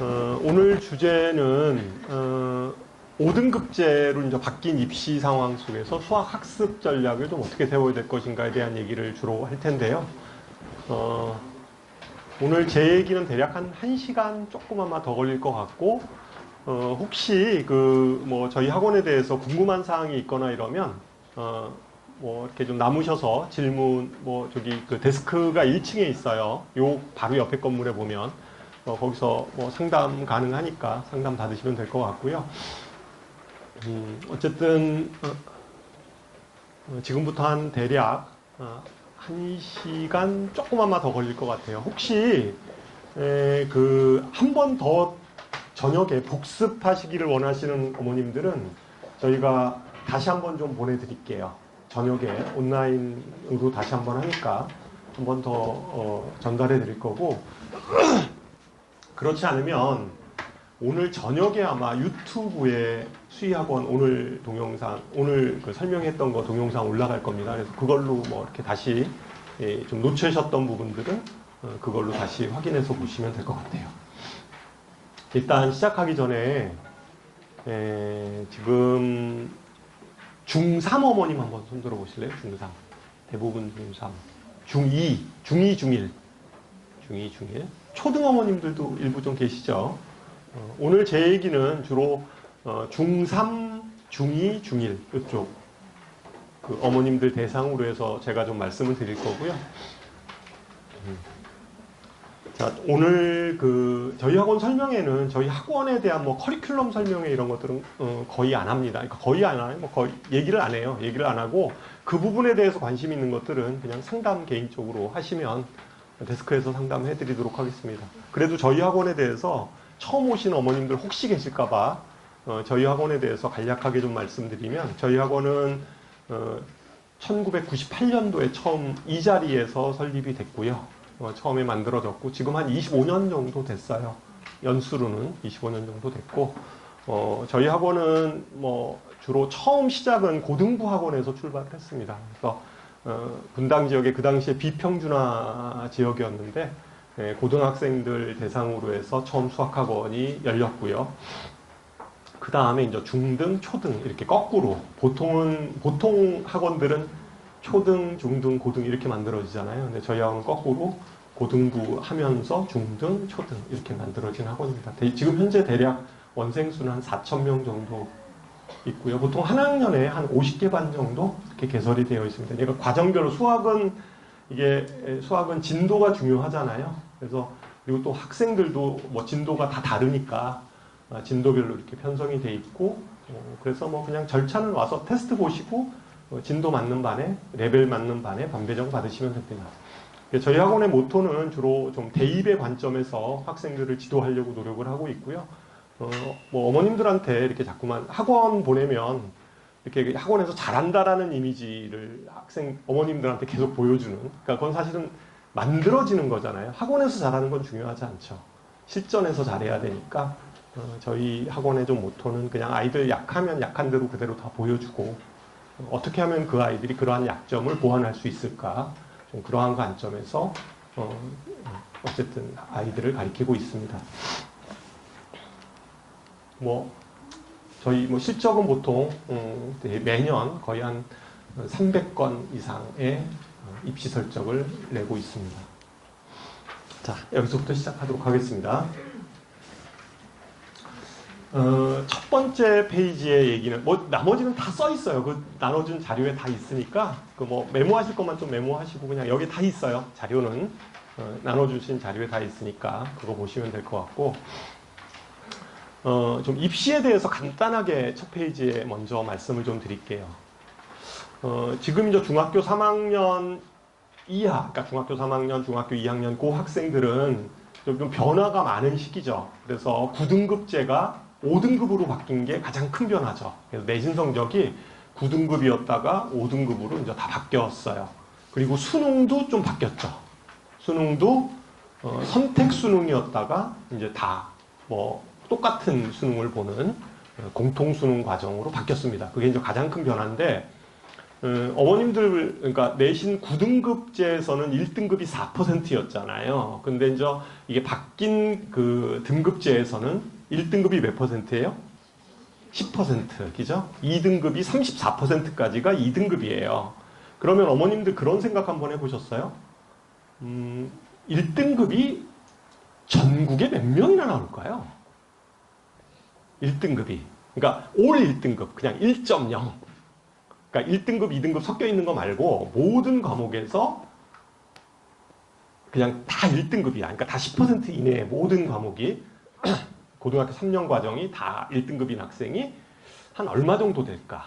오늘 주제는 5등급제로 이제 바뀐 입시 상황 속에서 수학 학습 전략을 좀 어떻게 세워야 될 것인가에 대한 얘기를 주로 할 텐데요. 오늘 제 얘기는 대략 한 1시간 조금 아마 더 걸릴 것 같고, 혹시 저희 학원에 대해서 궁금한 사항이 있거나 이러면 이렇게 좀 남으셔서 질문, 데스크가 1층에 있어요. 요 바로 옆에 건물에 보면 거기서 상담 가능하니까 상담 받으시면 될 것 같고요. 어쨌든 지금부터 한 대략 1시간 조금 아마 더 걸릴 것 같아요. 혹시 한 번 더 저녁에 복습하시기를 원하시는 어머님들은 저희가 다시 한번 좀 보내드릴게요. 저녁에 온라인으로 다시 한번 하니까 한 번 더 전달해 드릴 거고, 그렇지 않으면 오늘 저녁에 아마 유튜브에 수의학원 오늘 동영상, 오늘 설명했던 거 동영상 올라갈 겁니다. 그래서 그걸로 이렇게 다시 좀 놓치셨던 부분들은 그걸로 다시 확인해서 보시면 될 것 같아요. 일단 시작하기 전에 지금 중3 어머님 한번 손들어 보실래요? 중3. 대부분 중3. 중2, 중2, 중1. 중2, 중1. 초등 어머님들도 일부 좀 계시죠? 오늘 제 얘기는 주로 중3, 중2, 중1 이쪽 어머님들 대상으로 해서 제가 좀 말씀을 드릴 거고요. 자, 오늘 저희 학원 설명회는 저희 학원에 대한 커리큘럼 설명회 이런 것들은 거의 안 합니다. 그러니까 거의 안 해요. 거의 얘기를 안 해요. 얘기를 안 하고 그 부분에 대해서 관심 있는 것들은 그냥 상담 개인적으로 하시면 데스크에서 상담해 드리도록 하겠습니다. 그래도 저희 학원에 대해서 처음 오신 어머님들 혹시 계실까봐 저희 학원에 대해서 간략하게 좀 말씀드리면, 저희 학원은 1998년도에 처음 이 자리에서 설립이 됐고요. 처음에 만들어졌고 지금 한 25년 정도 됐어요. 연수로는 25년 정도 됐고, 저희 학원은 주로 처음 시작은 고등부 학원에서 출발을 했습니다. 그래서 분당 지역에 그 당시에 비평준화 지역이었는데 고등학생들 대상으로 해서 처음 수학학원이 열렸고요. 그 다음에 이제 중등, 초등 이렇게 거꾸로, 보통 학원들은 초등, 중등, 고등 이렇게 만들어지잖아요. 근데 저희 학원은 거꾸로 고등부 하면서 중등, 초등 이렇게 만들어진 학원입니다. 지금 현재 대략 원생 수는 한 4,000명 정도 있고요. 보통 한 학년에 한 50개 반 정도 이렇게 개설이 되어 있습니다. 그러니까 과정별로 수학은 진도가 중요하잖아요. 그래서 그리고 또 학생들도 진도가 다 다르니까 진도별로 이렇게 편성이 돼 있고, 그래서 그냥 절차는 와서 테스트 보시고 진도 맞는 반에, 레벨 맞는 반에 반배정 받으시면 됩니다. 저희 학원의 모토는 주로 좀 대입의 관점에서 학생들을 지도하려고 노력을 하고 있고요. 어머님들한테 이렇게 자꾸만 학원 보내면 이렇게 학원에서 잘한다라는 이미지를 어머님들한테 계속 보여주는, 그러니까 그건 사실은 만들어지는 거잖아요. 학원에서 잘하는 건 중요하지 않죠. 실전에서 잘해야 되니까 저희 학원의 좀 모토는 그냥 아이들 약하면 약한 대로 그대로 다 보여주고, 어떻게 하면 그 아이들이 그러한 약점을 보완할 수 있을까, 좀 그러한 관점에서 어쨌든 아이들을 가르치고 있습니다. 저희 실적은 보통 매년 거의 한 300건 이상의 입시 설적을 내고 있습니다. 자, 여기서부터 시작하도록 하겠습니다. 첫 번째 페이지의 얘기는 나머지는 다 써 있어요. 나눠준 자료에 다 있으니까 메모하실 것만 좀 메모하시고, 그냥 여기 다 있어요. 자료는 나눠주신 자료에 다 있으니까 그거 보시면 될 것 같고, 좀 입시에 대해서 간단하게 첫 페이지에 먼저 말씀을 좀 드릴게요. 지금 이제 중학교 3학년 이하, 그러니까 중학교 3학년, 중학교 2학년 고 학생들은 좀 변화가 많은 시기죠. 그래서 9등급제가 5등급으로 바뀐 게 가장 큰 변화죠. 그래서 내신 성적이 9등급이었다가 5등급으로 이제 다 바뀌었어요. 그리고 수능도 좀 바뀌었죠. 수능도 선택 수능이었다가 이제 다 똑같은 수능을 보는 공통 수능 과정으로 바뀌었습니다. 그게 이제 가장 큰 변화인데, 어머님들, 그러니까 내신 9등급제에서는 1등급이 4%였잖아요. 근데 이제 이게 바뀐 그 등급제에서는 1등급이 몇 %예요? 10%, 그죠? 2등급이 34%까지가 2등급이에요. 그러면 어머님들 그런 생각 한번 해보셨어요? 1등급이 전국에 몇 명이나 나올까요? 1등급이. 그러니까 올 1등급, 그냥 1.0. 그러니까 1등급, 2등급 섞여 있는 거 말고 모든 과목에서 그냥 다 1등급이야. 그러니까 다 10% 이내의 모든 과목이 고등학교 3년 과정이 다 1등급인 학생이 한 얼마 정도 될까?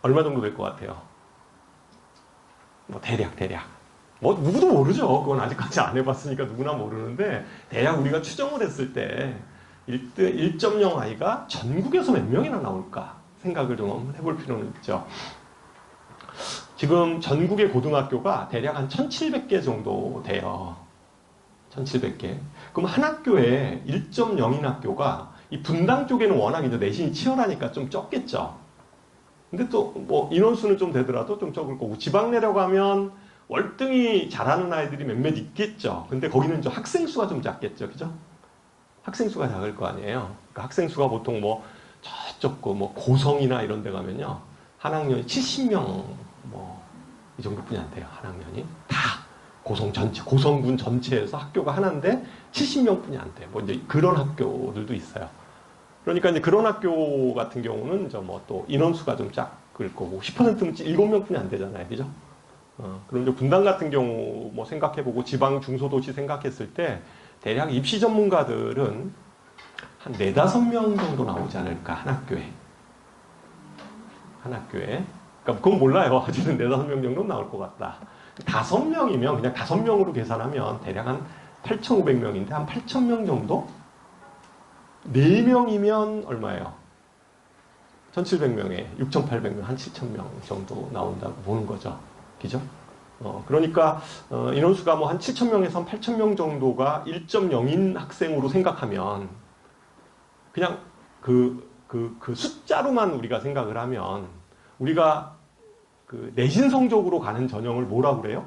얼마 정도 될 것 같아요? 뭐 대략. 뭐 누구도 모르죠. 그건 아직까지 안 해봤으니까 누구나 모르는데 대략 우리가 추정을 했을 때 1.0 아이가 전국에서 몇 명이나 나올까 생각을 좀 해볼 필요는 있죠. 지금 전국의 고등학교가 대략 한 1,700개 정도 돼요. 1,700개. 그럼 한 학교에 1.0인 학교가 이 분당 쪽에는 워낙 이제 내신이 치열하니까 좀 적겠죠. 근데 또 뭐 인원수는 좀 되더라도 좀 적을 거고 지방 내려가면 월등히 잘하는 아이들이 몇몇 있겠죠. 근데 거기는 좀 학생 수가 좀 작겠죠, 그죠? 학생 수가 작을 거 아니에요. 그러니까 학생 수가 보통 뭐 저쪽 뭐 고성이나 이런 데 가면요 한 학년이 70명 뭐 이 정도뿐이 안 돼요. 한 학년이 다 고성 전체 고성군 전체에서 학교가 하나인데 70명뿐이 안 돼. 뭐 이제 그런 학교들도 있어요. 그러니까 이제 그런 학교 같은 경우는 이제 뭐 또 인원수가 좀 작을 거고 10%면 7명뿐이 안 되잖아요, 그죠? 그럼 이제 분당 같은 경우 뭐 생각해보고 지방 중소도시 생각했을 때 대략 입시 전문가들은 한 4, 5명 정도 나오지 않을까, 한 학교에. 한 학교에. 그러니까 그건 몰라요. 아직은 4, 5명 정도 나올 것 같다. 5명이면 그냥 5명으로 계산하면 대략 한 8,500명인데 한 8,000명 정도? 4명이면 얼마예요? 1,700명에 6,800명, 한 7,000명 정도 나온다고 보는 거죠. 그죠? 그러니까 인원수가 뭐 한 7,000명에서 한 8,000명 정도가 1.0인 학생으로 생각하면 그냥 그 숫자로만 우리가 생각을 하면 우리가 그 내신 성적으로 가는 전형을 뭐라고 그래요?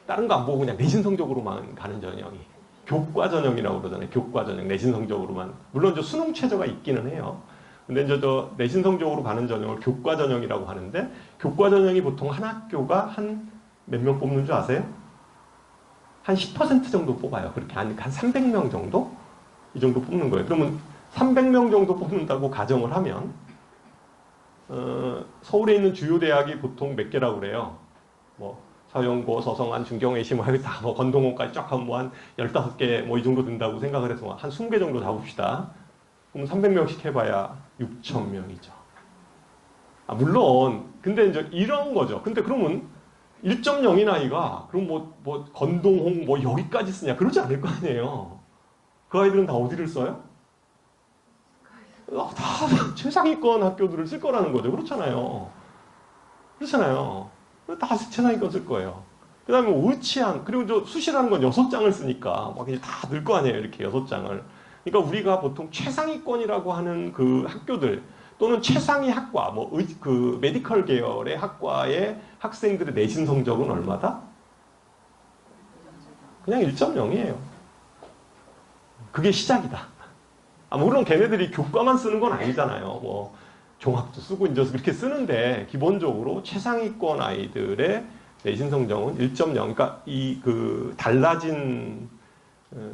다른 거 안 보고 그냥 내신 성적으로만 가는 전형이 교과 전형이라고 그러잖아요. 교과 전형, 내신 성적으로만. 물론 저 수능 최저가 있기는 해요. 근데 이제 저 내신 성적으로 가는 전형을 교과 전형이라고 하는데 교과 전형이 보통 한 학교가 한 몇 명 뽑는 줄 아세요? 한 10% 정도 뽑아요. 그렇게 한 300명 정도? 이 정도 뽑는 거예요. 그러면 300명 정도 뽑는다고 가정을 하면 서울에 있는 주요 대학이 보통 몇 개라고 그래요? 뭐 서영고, 서성한, 중경외시 뭐 다 뭐 건동원까지 쫙 하면 뭐 한 15개 뭐 이 정도 된다고 생각을 해서 한 20개 정도 잡읍시다. 그럼 300명씩 해봐야 6,000명이죠. 물론 근데 이제 이런 거죠. 근데 그러면 1.0인 아이가 그럼 뭐 건동홍 뭐 여기까지 쓰냐 그러지 않을 거 아니에요. 그 아이들은 다 어디를 써요? 다 최상위권 학교들을 쓸 거라는 거죠. 그렇잖아요. 다 최상위권 쓸 거예요. 그 다음에 의치한, 그리고 저 수시라는 건 6장을 쓰니까 막 이제 다 늘 거 아니에요. 이렇게 6장을. 그러니까 우리가 보통 최상위권이라고 하는 그 학교들 또는 최상위 학과, 뭐 그 메디컬 계열의 학과의 학생들의 내신 성적은 얼마다? 그냥 1.0이에요. 그게 시작이다. 물론 걔네들이 교과만 쓰는 건 아니잖아요. 뭐 종합도 쓰고 이제 그렇게 쓰는데 기본적으로 최상위권 아이들의 내신 성적은 1.0. 그러니까 이 그 달라진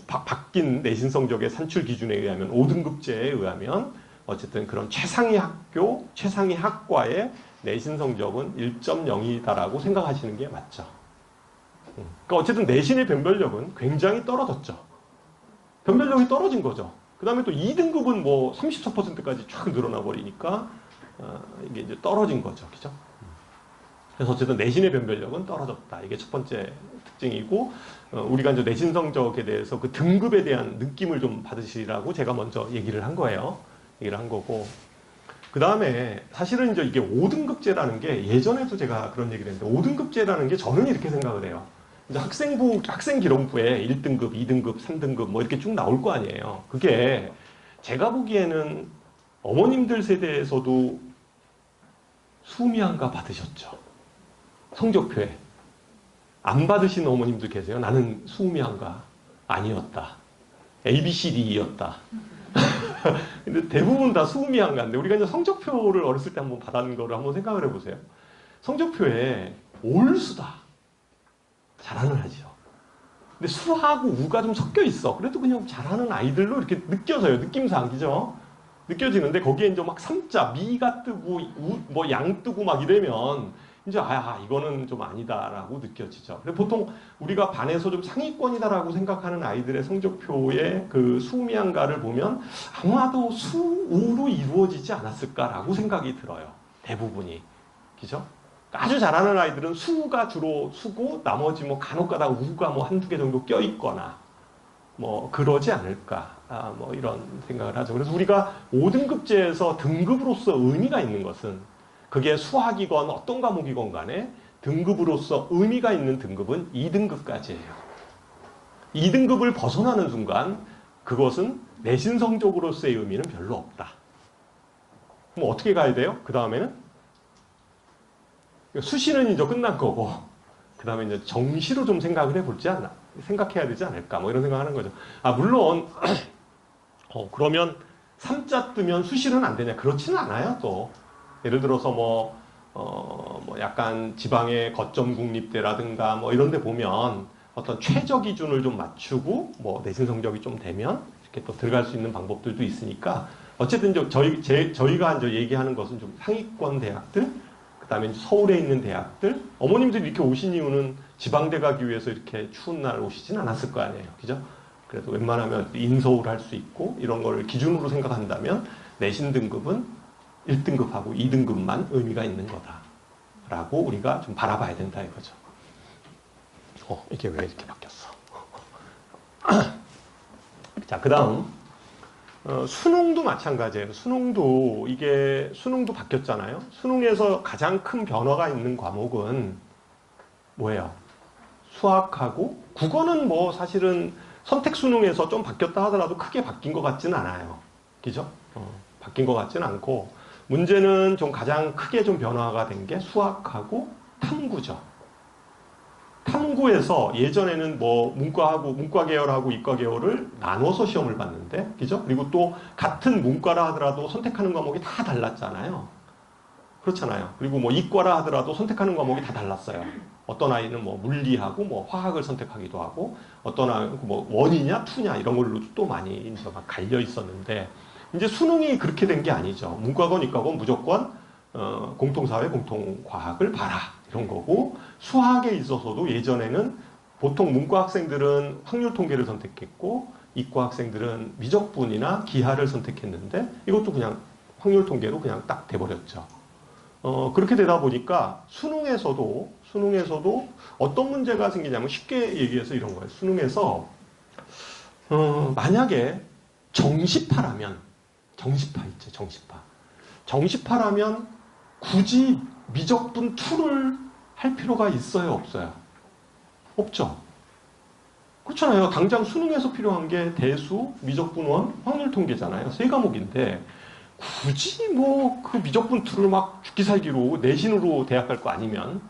바뀐 내신 성적의 산출 기준에 의하면 5등급제에 의하면 어쨌든 그런 최상위 학교, 최상위 학과의 내신 성적은 1.0이다라고 생각하시는 게 맞죠. 그러니까 어쨌든 내신의 변별력은 굉장히 떨어졌죠. 변별력이 떨어진 거죠. 그 다음에 또 2등급은 뭐 34%까지 쫙 늘어나 버리니까 이게 이제 떨어진 거죠. 그죠? 그래서 어쨌든 내신의 변별력은 떨어졌다. 이게 첫 번째 특징이고, 우리가 이제 내신 성적에 대해서 그 등급에 대한 느낌을 좀 받으시라고 제가 먼저 얘기를 한 거예요. 얘기를 한 거고. 그 다음에 사실은 이제 이게 5등급제라는 게 예전에도 제가 그런 얘기를 했는데 5등급제라는 게 저는 이렇게 생각을 해요. 이제 학생기록부에 1등급, 2등급, 3등급 뭐 이렇게 쭉 나올 거 아니에요. 그게 제가 보기에는 어머님들 세대에서도 수미양가 받으셨죠? 성적표에. 안 받으신 어머님도 계세요. 나는 수미양가 아니었다. ABCD였다. 근데 대부분 다 수미양가인데 우리가 이제 성적표를 어렸을 때 한번 받은 거를 한번 생각을 해보세요. 성적표에 올수다. 잘하는 하죠. 근데 수하고 우가 좀 섞여 있어. 그래도 그냥 잘하는 아이들로 이렇게 느껴져요. 느낌상, 그죠? 느껴지는데 거기에 이제 막 삼자, 미가 뜨고, 뭐 양 뜨고 막 이러면 이제 이거는 좀 아니다라고 느껴지죠. 근데 보통 우리가 반에서 좀 상위권이다라고 생각하는 아이들의 성적표의 그 수미양가를 보면 아마도 수우로 이루어지지 않았을까라고 생각이 들어요. 대부분이. 그죠? 아주 잘하는 아이들은 수가 주로 수고 나머지 뭐 간혹가다 우가 뭐 한두 개 정도 껴있거나 뭐 그러지 않을까 뭐 이런 생각을 하죠. 그래서 우리가 5등급제에서 등급으로서 의미가 있는 것은 그게 수학이건 어떤 과목이건 간에 등급으로서 의미가 있는 등급은 2등급까지예요. 2등급을 벗어나는 순간 그것은 내신 성적으로서의 의미는 별로 없다. 그럼 어떻게 가야 돼요? 그 다음에는 수시는 이제 끝난 거고, 그 다음에 이제 정시로 좀 생각을 해볼지 않나, 생각해야 되지 않을까, 뭐 이런 생각하는 거죠. 물론, 그러면 3자 뜨면 수시는 안 되냐? 그렇지는 않아요, 또. 예를 들어서 뭐 약간 지방의 거점 국립대라든가 뭐 이런 데 보면 어떤 최저 기준을 좀 맞추고 뭐 내신 성적이 좀 되면 이렇게 또 들어갈 수 있는 방법들도 있으니까 어쨌든 저희가 이제 얘기하는 것은 좀 상위권 대학들, 그 다음에 서울에 있는 대학들, 어머님들이 이렇게 오신 이유는 지방대 가기 위해서 이렇게 추운 날 오시진 않았을 거 아니에요. 그죠? 그래도 웬만하면 인서울 할 수 있고 이런 거를 기준으로 생각한다면 내신 등급은 1등급하고 2등급만 의미가 있는 거다라고 우리가 좀 바라봐야 된다 이거죠. 이게 왜 이렇게 바뀌었어? 자, 그 다음 수능도 마찬가지예요. 수능도 바뀌었잖아요. 수능에서 가장 큰 변화가 있는 과목은 뭐예요? 수학하고 국어는 뭐 사실은 선택 수능에서 좀 바뀌었다 하더라도 크게 바뀐 것 같지는 않아요. 그죠? 바뀐 것 같지는 않고 문제는 좀 가장 크게 좀 변화가 된 게 수학하고 탐구죠. 탐구에서 예전에는 뭐 문과 계열하고 이과 계열을 나눠서 시험을 봤는데, 그죠? 그리고 또 같은 문과라 하더라도 선택하는 과목이 다 달랐잖아요. 그렇잖아요. 그리고 뭐 이과라 하더라도 선택하는 과목이 다 달랐어요. 어떤 아이는 뭐 물리하고 뭐 화학을 선택하기도 하고, 어떤 아이는 뭐 원이냐 투냐 이런 걸로 또 많이 이제 막 갈려 있었는데, 이제 수능이 그렇게 된 게 아니죠. 문과건 이과건 무조건 공통사회, 공통과학을 봐라 이런 거고, 수학에 있어서도 예전에는 보통 문과 학생들은 확률 통계를 선택했고 이과 학생들은 미적분이나 기하를 선택했는데 이것도 그냥 확률 통계로 그냥 딱 돼버렸죠. 그렇게 되다 보니까 수능에서도 어떤 문제가 생기냐면 쉽게 얘기해서 이런 거예요. 수능에서 만약에 정시파라면 굳이 미적분 2를 할 필요가 있어요, 없어요? 없죠. 그렇잖아요. 당장 수능에서 필요한 게 대수, 미적분 1, 확률 통계잖아요. 3과목인데 굳이 뭐 그 미적분 2를 막 죽기 살기로 내신으로 대학 갈 거 아니면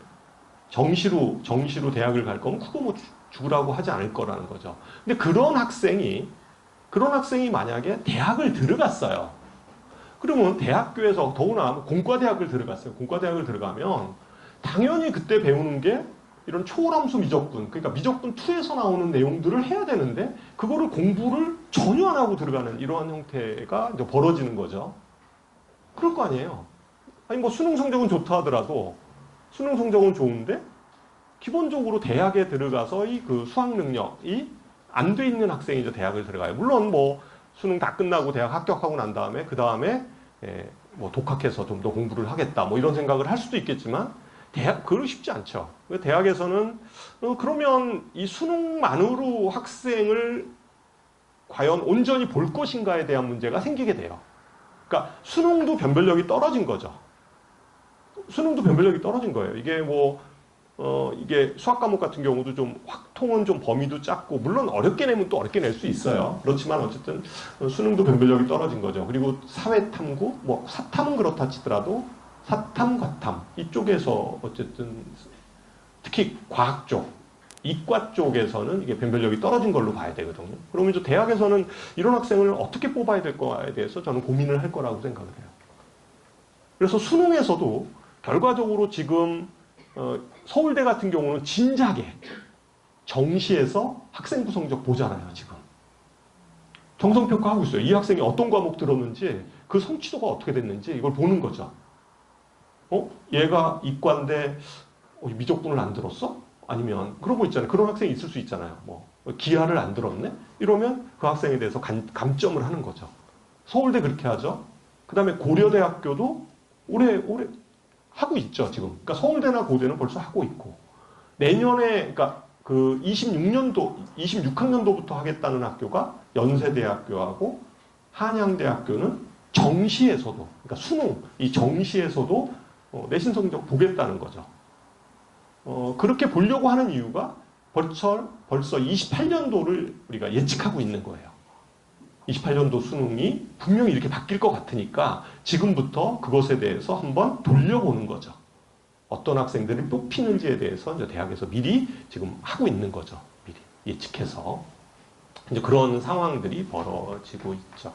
정시로 대학을 갈 거면 그거 뭐 죽으라고 하지 않을 거라는 거죠. 근데 그런 학생이 만약에 대학을 들어갔어요. 그러면 대학교에서 더구나 공과대학을 들어갔어요. 공과대학을 들어가면 당연히 그때 배우는 게 이런 초월함수 미적분, 그러니까 미적분 2에서 나오는 내용들을 해야 되는데 그거를 공부를 전혀 안 하고 들어가는 이러한 형태가 이제 벌어지는 거죠. 그럴 거 아니에요. 아니 뭐 수능 성적은 좋다 하더라도 수능 성적은 좋은데 기본적으로 대학에 들어가서 이 그 수학 능력이 안 돼 있는 학생이 이제 대학을 들어가요. 물론 뭐 수능 다 끝나고 대학 합격하고 난 다음에 그 다음에 뭐 독학해서 좀 더 공부를 하겠다 뭐 이런 생각을 할 수도 있겠지만 그거 쉽지 않죠. 대학에서는 그러면 이 수능만으로 학생을 과연 온전히 볼 것인가에 대한 문제가 생기게 돼요. 그러니까 수능도 변별력이 떨어진 거죠. 수능도 변별력이 떨어진 거예요. 이게 뭐 이게 수학 과목 같은 경우도 좀 확통은 좀 범위도 작고 물론 어렵게 내면 또 어렵게 낼 수 있어요. 그렇지만 어쨌든 수능도 변별력이 떨어진 거죠. 그리고 사회 탐구, 뭐 사탐은 그렇다 치더라도 사탐, 과탐 이쪽에서 어쨌든 특히 과학 쪽, 이과 쪽에서는 이게 변별력이 떨어진 걸로 봐야 되거든요. 그러면 이제 대학에서는 이런 학생을 어떻게 뽑아야 될 거에 대해서 저는 고민을 할 거라고 생각을 해요. 그래서 수능에서도 결과적으로 지금 서울대 같은 경우는 진작에 정시에서 학생부 성적 보잖아요, 지금. 정성평가하고 있어요. 이 학생이 어떤 과목 들었는지, 그 성취도가 어떻게 됐는지 이걸 보는 거죠. 얘가 이과인데 미적분을 안 들었어? 아니면 그런 거 있잖아요. 그런 학생이 있을 수 있잖아요. 뭐 기하를 안 들었네? 이러면 그 학생에 대해서 감점을 하는 거죠. 서울대 그렇게 하죠. 그 다음에 고려대학교도 올해 하고 있죠, 지금. 그러니까 서울대나 고대는 벌써 하고 있고. 내년에, 그러니까 그 26학년도부터 하겠다는 학교가 연세대학교하고 한양대학교는 정시에서도, 그러니까 수능, 이 정시에서도 내신 성적 보겠다는 거죠. 그렇게 보려고 하는 이유가 벌써 28년도를 우리가 예측하고 있는 거예요. 28년도 수능이 분명히 이렇게 바뀔 것 같으니까 지금부터 그것에 대해서 한번 돌려보는 거죠. 어떤 학생들이 뽑히는지에 대해서 이제 대학에서 미리 지금 하고 있는 거죠. 미리 예측해서. 이제 그런 상황들이 벌어지고 있죠.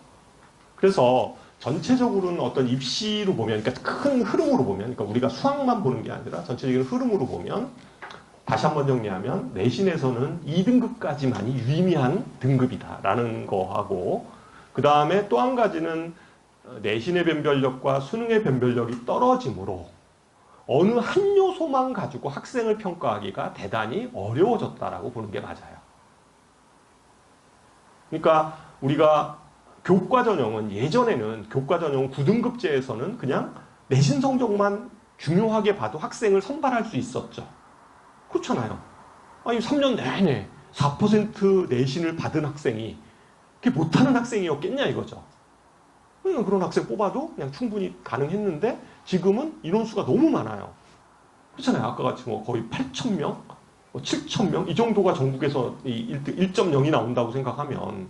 그래서 전체적으로는 어떤 입시로 보면, 그러니까 큰 흐름으로 보면, 그러니까 우리가 수학만 보는 게 아니라 전체적인 흐름으로 보면, 다시 한번 정리하면 내신에서는 2등급까지만이 유의미한 등급이다라는 거하고, 그 다음에 또 한 가지는 내신의 변별력과 수능의 변별력이 떨어지므로 어느 한 요소만 가지고 학생을 평가하기가 대단히 어려워졌다라고 보는 게 맞아요. 그러니까 우리가 교과 전형은 예전에는 교과 전형 9등급제에서는 그냥 내신 성적만 중요하게 봐도 학생을 선발할 수 있었죠. 그렇잖아요. 아니 3년 내내 4% 내신을 받은 학생이 그게 못하는 학생이었겠냐 이거죠. 그런 학생 뽑아도 그냥 충분히 가능했는데 지금은 인원수가 너무 많아요. 그렇잖아요. 아까 같이 뭐 거의 8,000명, 7,000명 이 정도가 전국에서 1.0이 나온다고 생각하면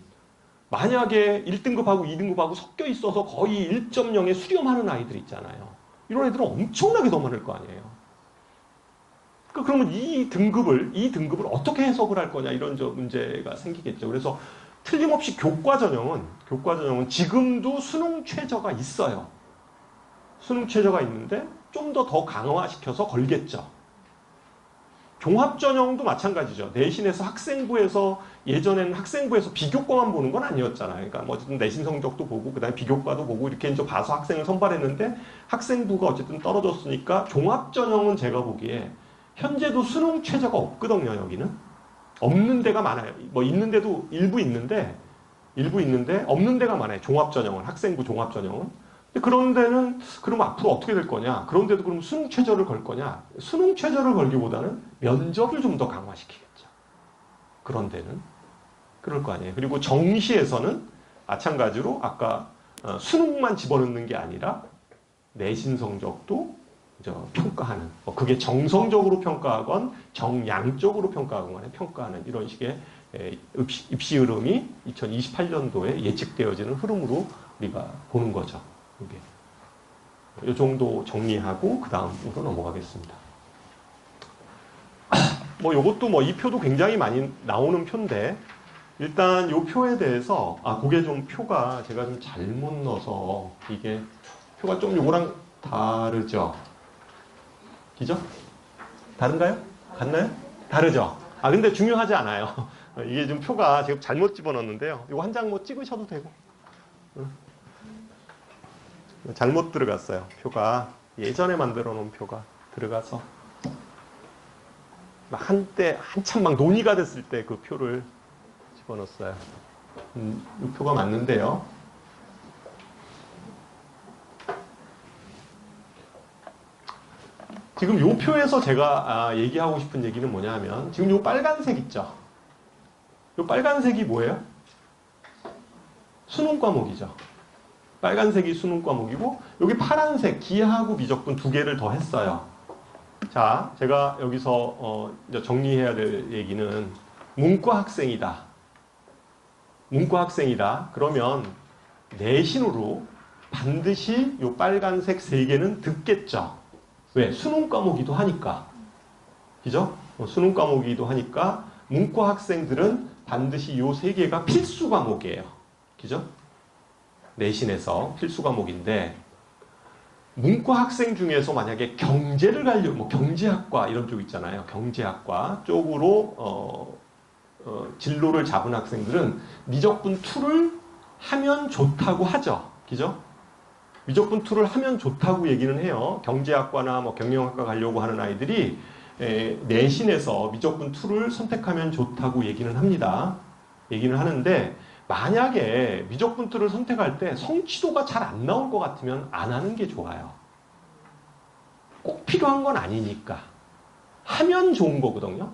만약에 1등급하고 2등급하고 섞여 있어서 거의 1.0에 수렴하는 아이들 있잖아요. 이런 애들은 엄청나게 더 많을 거 아니에요. 그러면 이 등급을 어떻게 해석을 할 거냐 이런 문제가 생기겠죠. 그래서 틀림없이 교과 전형은 지금도 수능 최저가 있어요. 수능 최저가 있는데 좀 더 강화시켜서 걸겠죠. 종합 전형도 마찬가지죠. 내신에서 학생부에서 예전에는 학생부에서 비교과만 보는 건 아니었잖아요. 그러니까 뭐 어쨌든 내신 성적도 보고 그다음에 비교과도 보고 이렇게 이제 봐서 학생을 선발했는데 학생부가 어쨌든 떨어졌으니까 종합 전형은 제가 보기에 현재도 수능 최저가 없거든요. 여기는 없는 데가 많아요. 뭐 있는데도 일부 있는데 없는 데가 많아요. 종합 전형은 학생부 종합 전형은. 그런 데는 그럼 앞으로 어떻게 될 거냐? 그런데도 그럼 수능 최저를 걸 거냐? 수능 최저를 걸기보다는 면접을 좀 더 강화시키겠죠. 그런 데는 그럴 거 아니에요. 그리고 정시에서는 마찬가지로 아까 수능만 집어넣는 게 아니라 내신 성적도 평가하는, 그게 정성적으로 평가하건 정량적으로 평가하건 간에 평가하는 이런 식의 입시 흐름이 2028년도에 예측되어지는 흐름으로 우리가 보는 거죠. 이 정도 정리하고 그 다음으로 넘어가겠습니다. 뭐 이것도 뭐 이 표도 굉장히 많이 나오는 표인데 일단 이 표에 대해서 그게 좀 표가 제가 좀 잘못 넣어서 이게 표가 좀 요거랑 다르죠? 그죠? 다른가요? 같나요? 다르죠? 근데 중요하지 않아요. 이게 좀 표가 지금 잘못 집어넣었는데요. 이거 한 장 뭐 찍으셔도 되고. 잘못 들어갔어요. 표가 예전에 만들어 놓은 표가 들어가서 한참 막 논의가 됐을 때 그 표를 집어넣었어요. 이 표가 맞는데요. 지금 이 표에서 제가 얘기하고 싶은 얘기는 뭐냐 하면 지금 이 빨간색 있죠. 이 빨간색이 뭐예요? 수능 과목이죠. 빨간색이 수능 과목이고 여기 파란색 기하하고 미적분 두 개를 더 했어요. 자, 제가 여기서 이제 정리해야 될 얘기는 문과 학생이다. 문과 학생이다. 그러면 내신으로 반드시 요 빨간색 3개는 듣겠죠. 왜? 수능 과목이기도 하니까. 그죠? 수능 과목이기도 하니까 문과 학생들은 반드시 요 3개가 필수 과목이에요. 그죠? 내신에서 필수 과목인데 문과 학생 중에서 만약에 경제를 가려고 뭐 경제학과 이런 쪽 있잖아요. 경제학과 쪽으로 진로를 잡은 학생들은 미적분 2를 하면 좋다고 하죠. 그죠? 미적분 2를 하면 좋다고 얘기는 해요. 경제학과나 뭐 경영학과 가려고 하는 아이들이 내신에서 미적분 2를 선택하면 좋다고 얘기는 합니다. 얘기는 하는데 만약에 미적분 2를 선택할 때 성취도가 잘 안 나올 것 같으면 안 하는 게 좋아요. 꼭 필요한 건 아니니까. 하면 좋은 거거든요.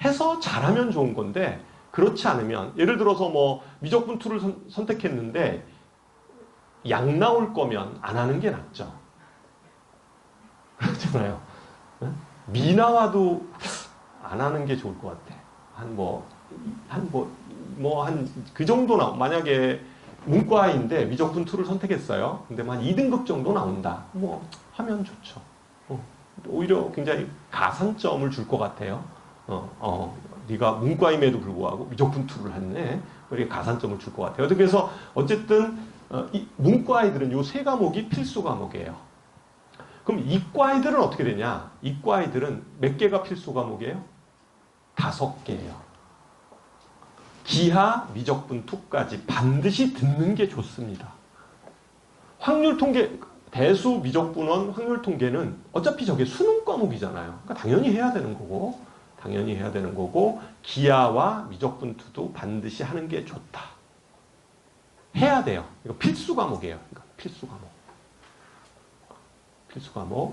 해서 잘하면 좋은 건데 그렇지 않으면 예를 들어서 뭐 미적분 2를 선택했는데 양 나올 거면 안 하는 게 낫죠. 그렇잖아요. 미 나와도 안 하는 게 좋을 것 같아. 그 정도 만약에 문과인데 미적분 2를 선택했어요. 근데 한 2등급 정도 나온다. 뭐 하면 좋죠. 오히려 굉장히 가산점을 줄 것 같아요. 네가 문과임에도 불구하고 미적분 2를 했네. 이렇게 가산점을 줄 것 같아요. 그래서 어쨌든 이 문과 아이들은 요 3과목이 필수 과목이에요. 그럼 이과 아이들은 어떻게 되냐? 이과 아이들은 몇 개가 필수 과목이에요? 5개예요. 기하, 미적분 2까지 반드시 듣는 게 좋습니다. 확률 통계, 대수, 미적분원, 확률 통계는 어차피 저게 수능 과목이잖아요. 그러니까 당연히 해야 되는 거고, 기하와 미적분 2도 반드시 하는 게 좋다. 해야 돼요. 이거 필수 과목이에요. 필수 과목.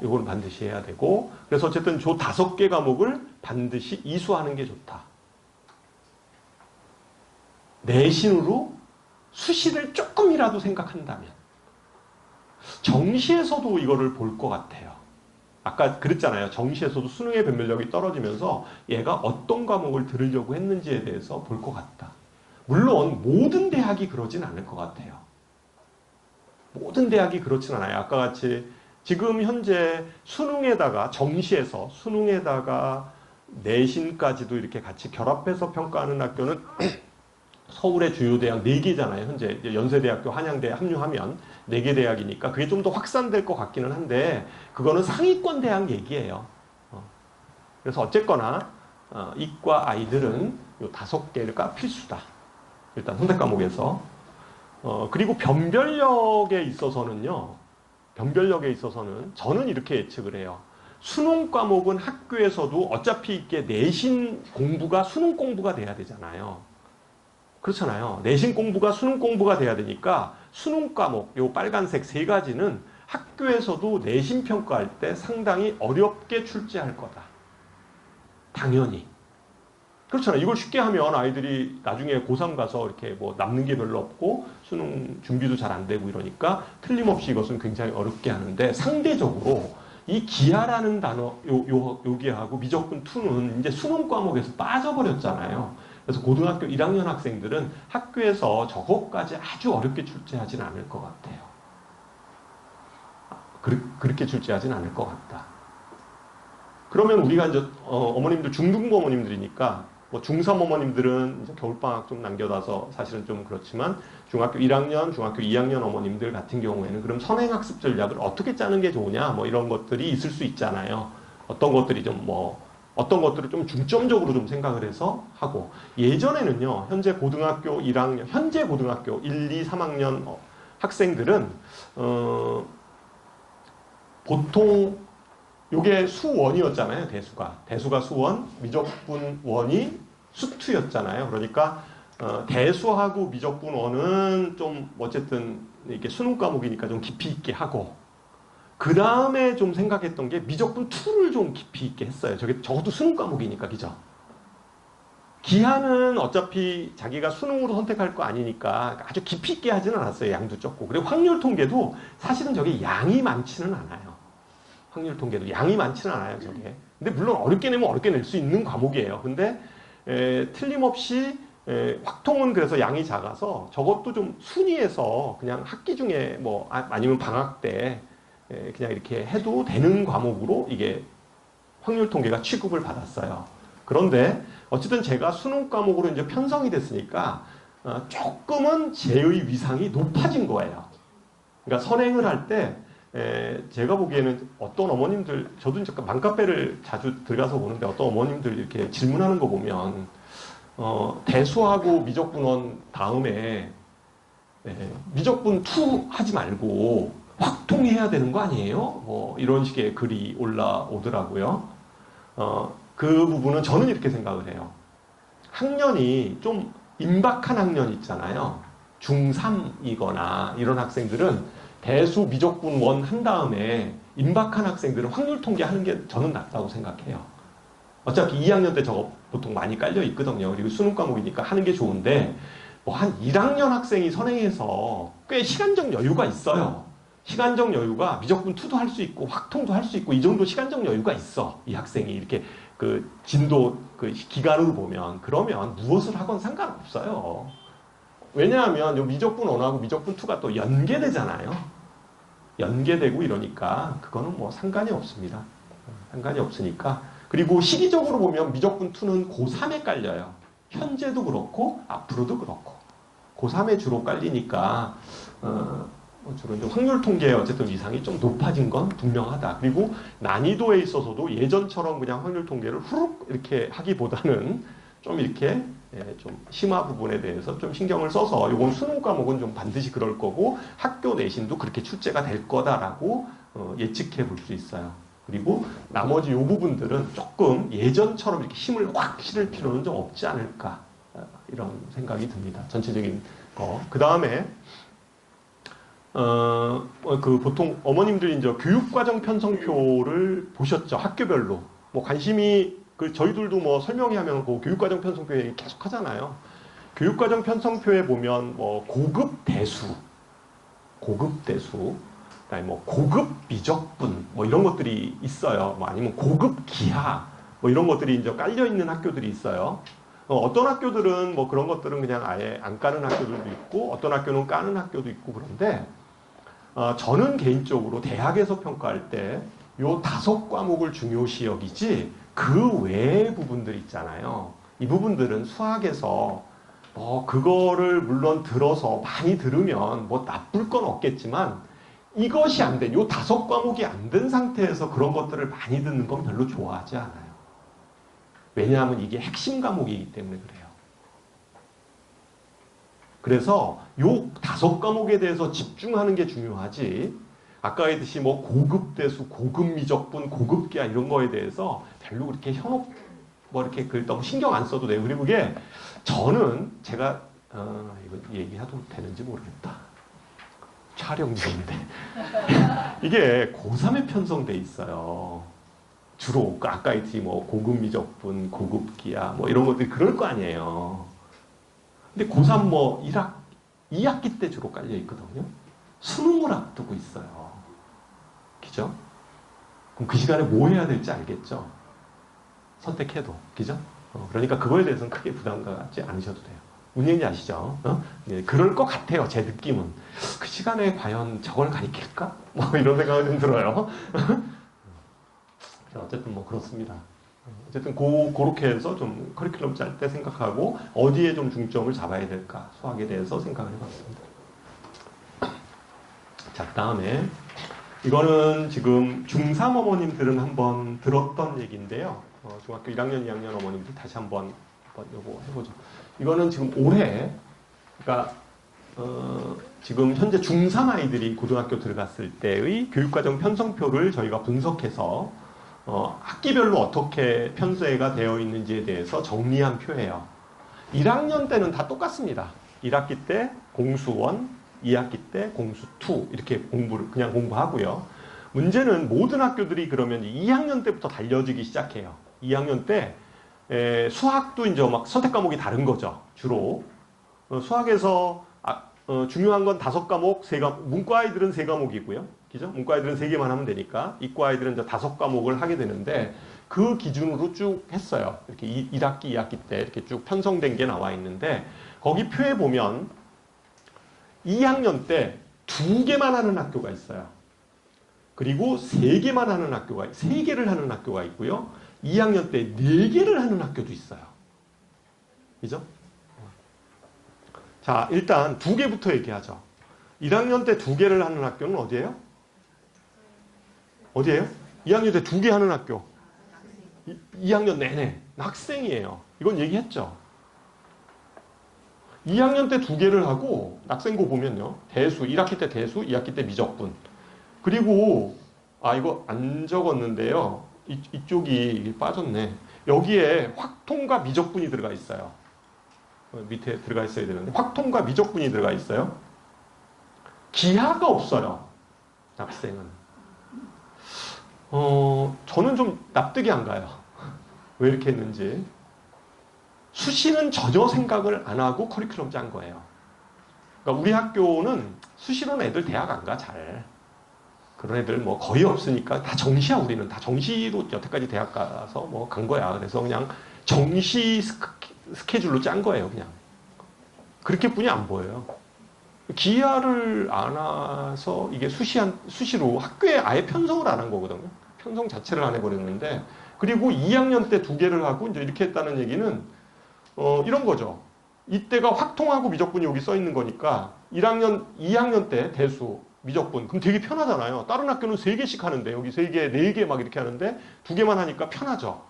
이거는 반드시 해야 되고, 그래서 어쨌든 저 5개 과목을 반드시 이수하는 게 좋다. 내신으로 수시를 조금이라도 생각한다면 정시에서도 이거를 볼 것 같아요. 아까 그랬잖아요. 정시에서도 수능의 변별력이 떨어지면서 얘가 어떤 과목을 들으려고 했는지에 대해서 볼 것 같다. 물론 모든 대학이 그러진 않을 것 같아요. 모든 대학이 그렇진 않아요. 아까 같이 지금 현재 수능에다가 정시에서 수능에다가 내신까지도 이렇게 같이 결합해서 평가하는 학교는 서울의 주요 대학 4개잖아요. 현재 연세대학교, 한양대 합류하면 4개 대학이니까 그게 좀 더 확산될 것 같기는 한데 그거는 상위권 대학 얘기예요. 그래서 어쨌거나 이과 아이들은 요 5개가 필수다. 일단 선택 과목에서. 그리고 변별력에 있어서는 저는 이렇게 예측을 해요. 수능 과목은 학교에서도 어차피 이게 내신 공부가 수능 공부가 돼야 되잖아요. 그렇잖아요. 내신 공부가 수능 공부가 돼야 되니까 수능 과목, 요 빨간색 3가지는 학교에서도 내신 평가할 때 상당히 어렵게 출제할 거다. 당연히. 그렇잖아요. 이걸 쉽게 하면 아이들이 나중에 고3 가서 이렇게 뭐 남는 게 별로 없고 수능 준비도 잘 안 되고 이러니까 틀림없이 이것은 굉장히 어렵게 하는데 상대적으로 이 기하라는 단어, 요기하고 미적분 2는 이제 수능 과목에서 빠져버렸잖아요. 그래서 고등학교 1학년 학생들은 학교에서 저것까지 아주 어렵게 출제하진 않을 것 같아요. 그렇게 출제하진 않을 것 같다. 그러면 우리가 이제 어머님들 중등부 어머님들이니까 뭐 중3 어머님들은 이제 겨울방학 좀 남겨놔서 사실은 좀 그렇지만 중학교 1학년, 중학교 2학년 어머님들 같은 경우에는 그럼 선행학습 전략을 어떻게 짜는 게 좋으냐 뭐 이런 것들이 있을 수 있잖아요. 어떤 것들을 좀 중점적으로 좀 생각을 해서 하고 예전에는요. 현재 고등학교 1, 2, 3학년 학생들은 보통 요게 수원이었잖아요. 대수가 수원, 미적분 원이 수투였잖아요. 그러니까 대수하고 미적분 원은 좀 어쨌든 이게 수능 과목이니까 좀 깊이 있게 하고 그 다음에 좀 생각했던 게 미적분 2를 좀 깊이 있게 했어요. 적어도 수능 과목이니까, 그죠? 기하는 어차피 자기가 수능으로 선택할 거 아니니까 아주 깊이 있게 하지는 않았어요. 양도 적고. 그리고 확률 통계도 사실은 저게 양이 많지는 않아요. 확률 통계도 양이 많지는 않아요, 저게. 근데 물론 어렵게 내면 어렵게 낼 수 있는 과목이에요. 근데 틀림없이 확통은 그래서 양이 작아서 저것도 좀 순위에서 그냥 학기 중에 뭐 아니면 방학 때 그냥 이렇게 해도 되는 과목으로 이게 확률 통계가 취급을 받았어요. 그런데 어쨌든 제가 수능 과목으로 이제 편성이 됐으니까 조금은 제의 위상이 높아진 거예요. 그러니까 선행을 할 때 제가 보기에는 어떤 어머님들, 저도 이제 맘카페를 자주 들어가서 보는데 어떤 어머님들 이렇게 질문하는 거 보면 대수하고 미적분원 다음에 미적분 2 하지 말고 확통해야 되는 거 아니에요? 뭐 이런 식의 글이 올라오더라고요. 그 부분은 저는 이렇게 생각을 해요. 학년이 좀 임박한 학년 있잖아요. 중3이거나 이런 학생들은 대수 미적분 1 한 다음에 임박한 학생들은 확률 통계하는 게 저는 낫다고 생각해요. 어차피 2학년 때 저거 보통 많이 깔려 있거든요. 그리고 수능 과목이니까 하는 게 좋은데 뭐 한 1학년 학생이 선행해서 꽤 시간적 여유가 있어요. 시간적 여유가 미적분 2도 할 수 있고 확통도 할 수 있고 이 정도 시간적 여유가 있어. 이 학생이 이렇게 그 진도 그 기간으로 보면 그러면 무엇을 하건 상관없어요. 왜냐하면 요 미적분 1하고 미적분 2가 또 연계되잖아요. 연계되고 이러니까 그거는 뭐 상관이 없습니다. 상관이 없으니까. 그리고 시기적으로 보면 미적분 2는 고3에 깔려요. 현재도 그렇고 앞으로도 그렇고 고3에 주로 깔리니까 주로 이제 확률 통계에 어쨌든 위상이 좀 높아진 건 분명하다. 그리고 난이도에 있어서도 예전처럼 그냥 확률 통계를 후룩 이렇게 하기보다는 좀 이렇게 좀 심화 부분에 대해서 좀 신경을 써서 이건 수능 과목은 좀 반드시 그럴 거고 학교 내신도 그렇게 출제가 될 거다라고 예측해 볼 수 있어요. 그리고 나머지 이 부분들은 조금 예전처럼 이렇게 힘을 확 실을 필요는 좀 없지 않을까 이런 생각이 듭니다. 전체적인 거. 그 다음에 그 보통 어머님들이 이제 교육과정 편성표를 보셨죠. 학교별로. 뭐 관심이 저희들도 뭐 설명회 하면 그 교육과정 편성표 얘기 계속 하잖아요. 교육과정 편성표에 보면 뭐 고급 대수, 그다음에 뭐 고급 미적분 뭐 이런 것들이 있어요. 뭐 아니면 고급 기하 뭐 이런 것들이 이제 깔려 있는 학교들이 있어요. 어떤 학교들은 뭐 그런 것들은 그냥 아예 안 까는 학교들도 있고 어떤 학교는 까는 학교도 있고 그런데 저는 개인적으로 대학에서 평가할 때 요 5과목을 중요시 여기지 그 외의 부분들 있잖아요. 이 부분들은 수학에서 그거를 물론 들어서 많이 들으면 뭐 나쁠 건 없겠지만 이것이 안 된, 요 5과목이 안 된 상태에서 그런 것들을 많이 듣는 건 별로 좋아하지 않아요. 왜냐하면 이게 핵심 과목이기 때문에 그래요. 그래서 요 5과목에 대해서 집중하는 게 중요하지 아까 했듯이 뭐 고급 대수, 고급 미적분, 고급 기하 이런 거에 대해서 별로 그렇게 현혹 뭐 이렇게 너무 신경 안 써도 돼요. 그리고 그게 저는 제가 이거 얘기해도 되는지 모르겠다. 촬영 중인데 이게 고3에 편성돼 있어요. 주로 아까 했듯이 뭐 고급 미적분, 고급 기하 뭐 이런 것들이 그럴 거 아니에요. 근데 고3 뭐 2학기 때 주로 깔려 있거든요. 수능을 앞두고 있어요. 그죠? 그럼 그 시간에 뭐 해야 될지 알겠죠? 선택해도. 그죠? 그러니까 그거에 대해서는 크게 부담 갖지 않으셔도 돼요. 무슨 얘기인지 아시죠? 네, 그럴 것 같아요. 제 느낌은. 그 시간에 과연 저걸 가리킬까? 뭐 이런 생각이 좀 들어요. 어쨌든 뭐 그렇습니다. 어쨌든 그렇게 해서 좀 커리큘럼 짤 때 생각하고 어디에 좀 중점을 잡아야 될까? 수학에 대해서 생각을 해봤습니다. 자, 다음에 이거는 지금 중3 어머님들은 한번 들었던 얘기인데요. 중학교 1학년, 2학년 어머님들 다시 한번 요거 해보죠. 이거는 지금 올해, 그러니까 지금 현재 중3 아이들이 고등학교 들어갔을 때의 교육과정 편성표를 저희가 분석해서 학기별로 어떻게 편성가 되어 있는지에 대해서 정리한 표예요. 1학년 때는 다 똑같습니다. 1학기 때 공수 1, 2학기 때 공수 2 이렇게 그냥 공부하고요. 문제는 모든 학교들이 그러면 2학년 때부터 달려지기 시작해요. 2학년 때 수학도 이제 막 선택 과목이 다른 거죠. 주로 수학에서 중요한 건 5과목, 3과목, 문과 아이들은 3과목이고요. 그죠? 문과 아이들은 3개만 하면 되니까 이과 아이들은 이제 5과목을 하게 되는데 그 기준으로 쭉 했어요. 이렇게 1학기, 2학기 때 이렇게 쭉 편성된 게 나와 있는데 거기 표에 보면 2학년 때 2개만 하는 학교가 있어요. 그리고 3개만 하는 학교가 3개를 하는 학교가 있고요. 2학년 때 4개를 하는 학교도 있어요. 그죠? 자, 일단 2개부터 얘기하죠. 1학년 때 2개를 하는 학교는 어디예요? 어디예요? 2학년 때 2개 하는 학교. 2학년 내내 학생이에요. 이건 얘기했죠. 2학년 때 2개를 하고 낙생고 보면요. 대수, 1학기 때 대수, 2학기 때 미적분. 그리고 이거 안 적었는데요. 이쪽이 빠졌네. 여기에 확통과 미적분이 들어가 있어요. 밑에 들어가 있어야 되는데 확통과 미적분이 들어가 있어요. 기하가 없어요. 낙생은. 저는 좀 납득이 안 가요. 왜 이렇게 했는지. 수시는 전혀 생각을 안 하고 커리큘럼 짠 거예요. 그러니까 우리 학교는 수시로는 애들 대학 안 가, 잘. 그런 애들 뭐 거의 없으니까 다 정시야, 우리는. 다 정시로 여태까지 대학 가서 뭐 간 거야. 그래서 그냥 정시 스케줄로 짠 거예요, 그냥. 그렇게 뿐이 안 보여요. 기하를 안 와서 이게 수시로 학교에 아예 편성을 안 한 거거든요. 편성 자체를 안 해버렸는데, 그리고 2학년 때 2개를 하고 이제 이렇게 했다는 얘기는 이런 거죠. 이때가 확통하고 미적분이 여기 써 있는 거니까 2학년 때 대수, 미적분. 그럼 되게 편하잖아요. 다른 학교는 3개씩 하는데 여기 3개, 4개 막 이렇게 하는데 2개만 하니까 편하죠.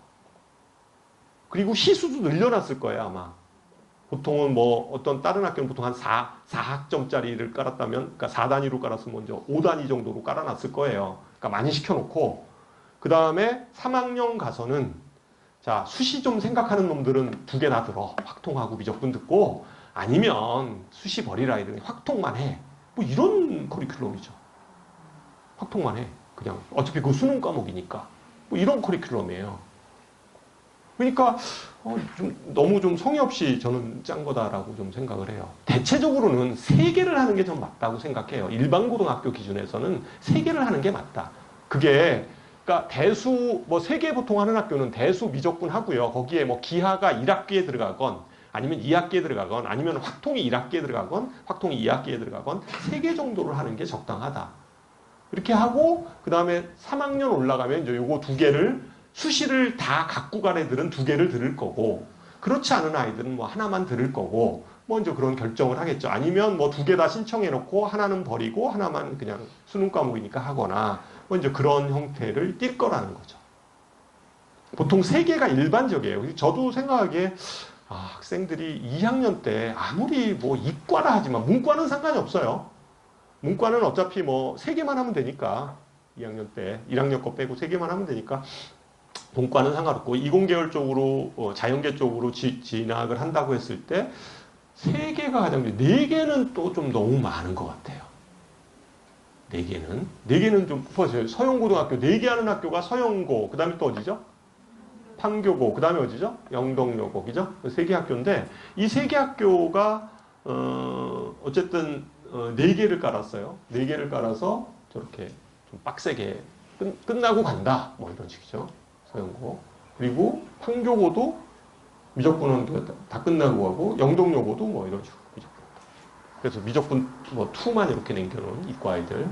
그리고 시수도 늘려놨을 거예요, 아마. 보통은 뭐 어떤 다른 학교는 보통 한 4학점짜리를 깔았다면, 그러니까 4단위로 깔았으면 먼저 5단위 정도로 깔아놨을 거예요. 그러니까 많이 시켜놓고, 그 다음에 3학년 가서는 자, 수시 좀 생각하는 놈들은 2개 다 들어. 확통하고 미적분 듣고, 아니면 수시 버리라 이러니 확통만 해. 뭐 이런 커리큘럼이죠. 확통만 해. 그냥 어차피 그 수능 과목이니까. 뭐 이런 커리큘럼이에요. 그러니까 너무 좀 성의 없이 저는 짠 거다라고 좀 생각을 해요. 대체적으로는 3개를 하는 게 좀 맞다고 생각해요. 일반 고등학교 기준에서는 3개를 하는 게 맞다. 그게 그러니까 대수 뭐 3개 보통 하는 학교는 대수 미적분 하고요. 거기에 뭐 기하가 1학기에 들어가건 아니면 2학기에 들어가건 아니면 확통이 1학기에 들어가건 확통이 2학기에 들어가건 3개 정도를 하는 게 적당하다. 이렇게 하고 그 다음에 3학년 올라가면 이제 요거 2개를 수시를 다 갖고 간 애들은 2개를 들을 거고 그렇지 않은 아이들은 뭐 하나만 들을 거고 뭐 이제 그런 결정을 하겠죠. 아니면 뭐 2개 다 신청해 놓고 하나는 버리고 하나만 그냥 수능 과목이니까 하거나 뭐 이제 그런 형태를 띌 거라는 거죠. 보통 3개가 일반적이에요. 저도 생각하기에 학생들이 2학년 때 아무리 뭐 이과라 하지만 문과는 상관이 없어요. 문과는 어차피 뭐 3개만 하면 되니까 2학년 때 1학년 거 빼고 3개만 하면 되니까 본과는 상관없고 이공계열 쪽으로 자연계 쪽으로 진학을 한다고 했을 때 3개가 가장 4개는 또 좀 너무 많은 것 같아요. 4개는 좀 보세요. 서영고등학교 4개 하는 학교가 서영고 그 다음에 또 어디죠? 판교고 그 다음에 어디죠? 영덕여고 그죠? 3개 학교인데 이 3개 학교가 어쨌든 4개를 깔았어요. 4개를 깔아서 저렇게 좀 빡세게 끝나고 간다 뭐 이런 식이죠. 서영고. 그리고 판교고도 미적분은 다 끝나고 가고 영동여고도 뭐 이런 식으로 미적분. 그래서 미적분 뭐 2만 이렇게 남겨놓은 이과 아이들.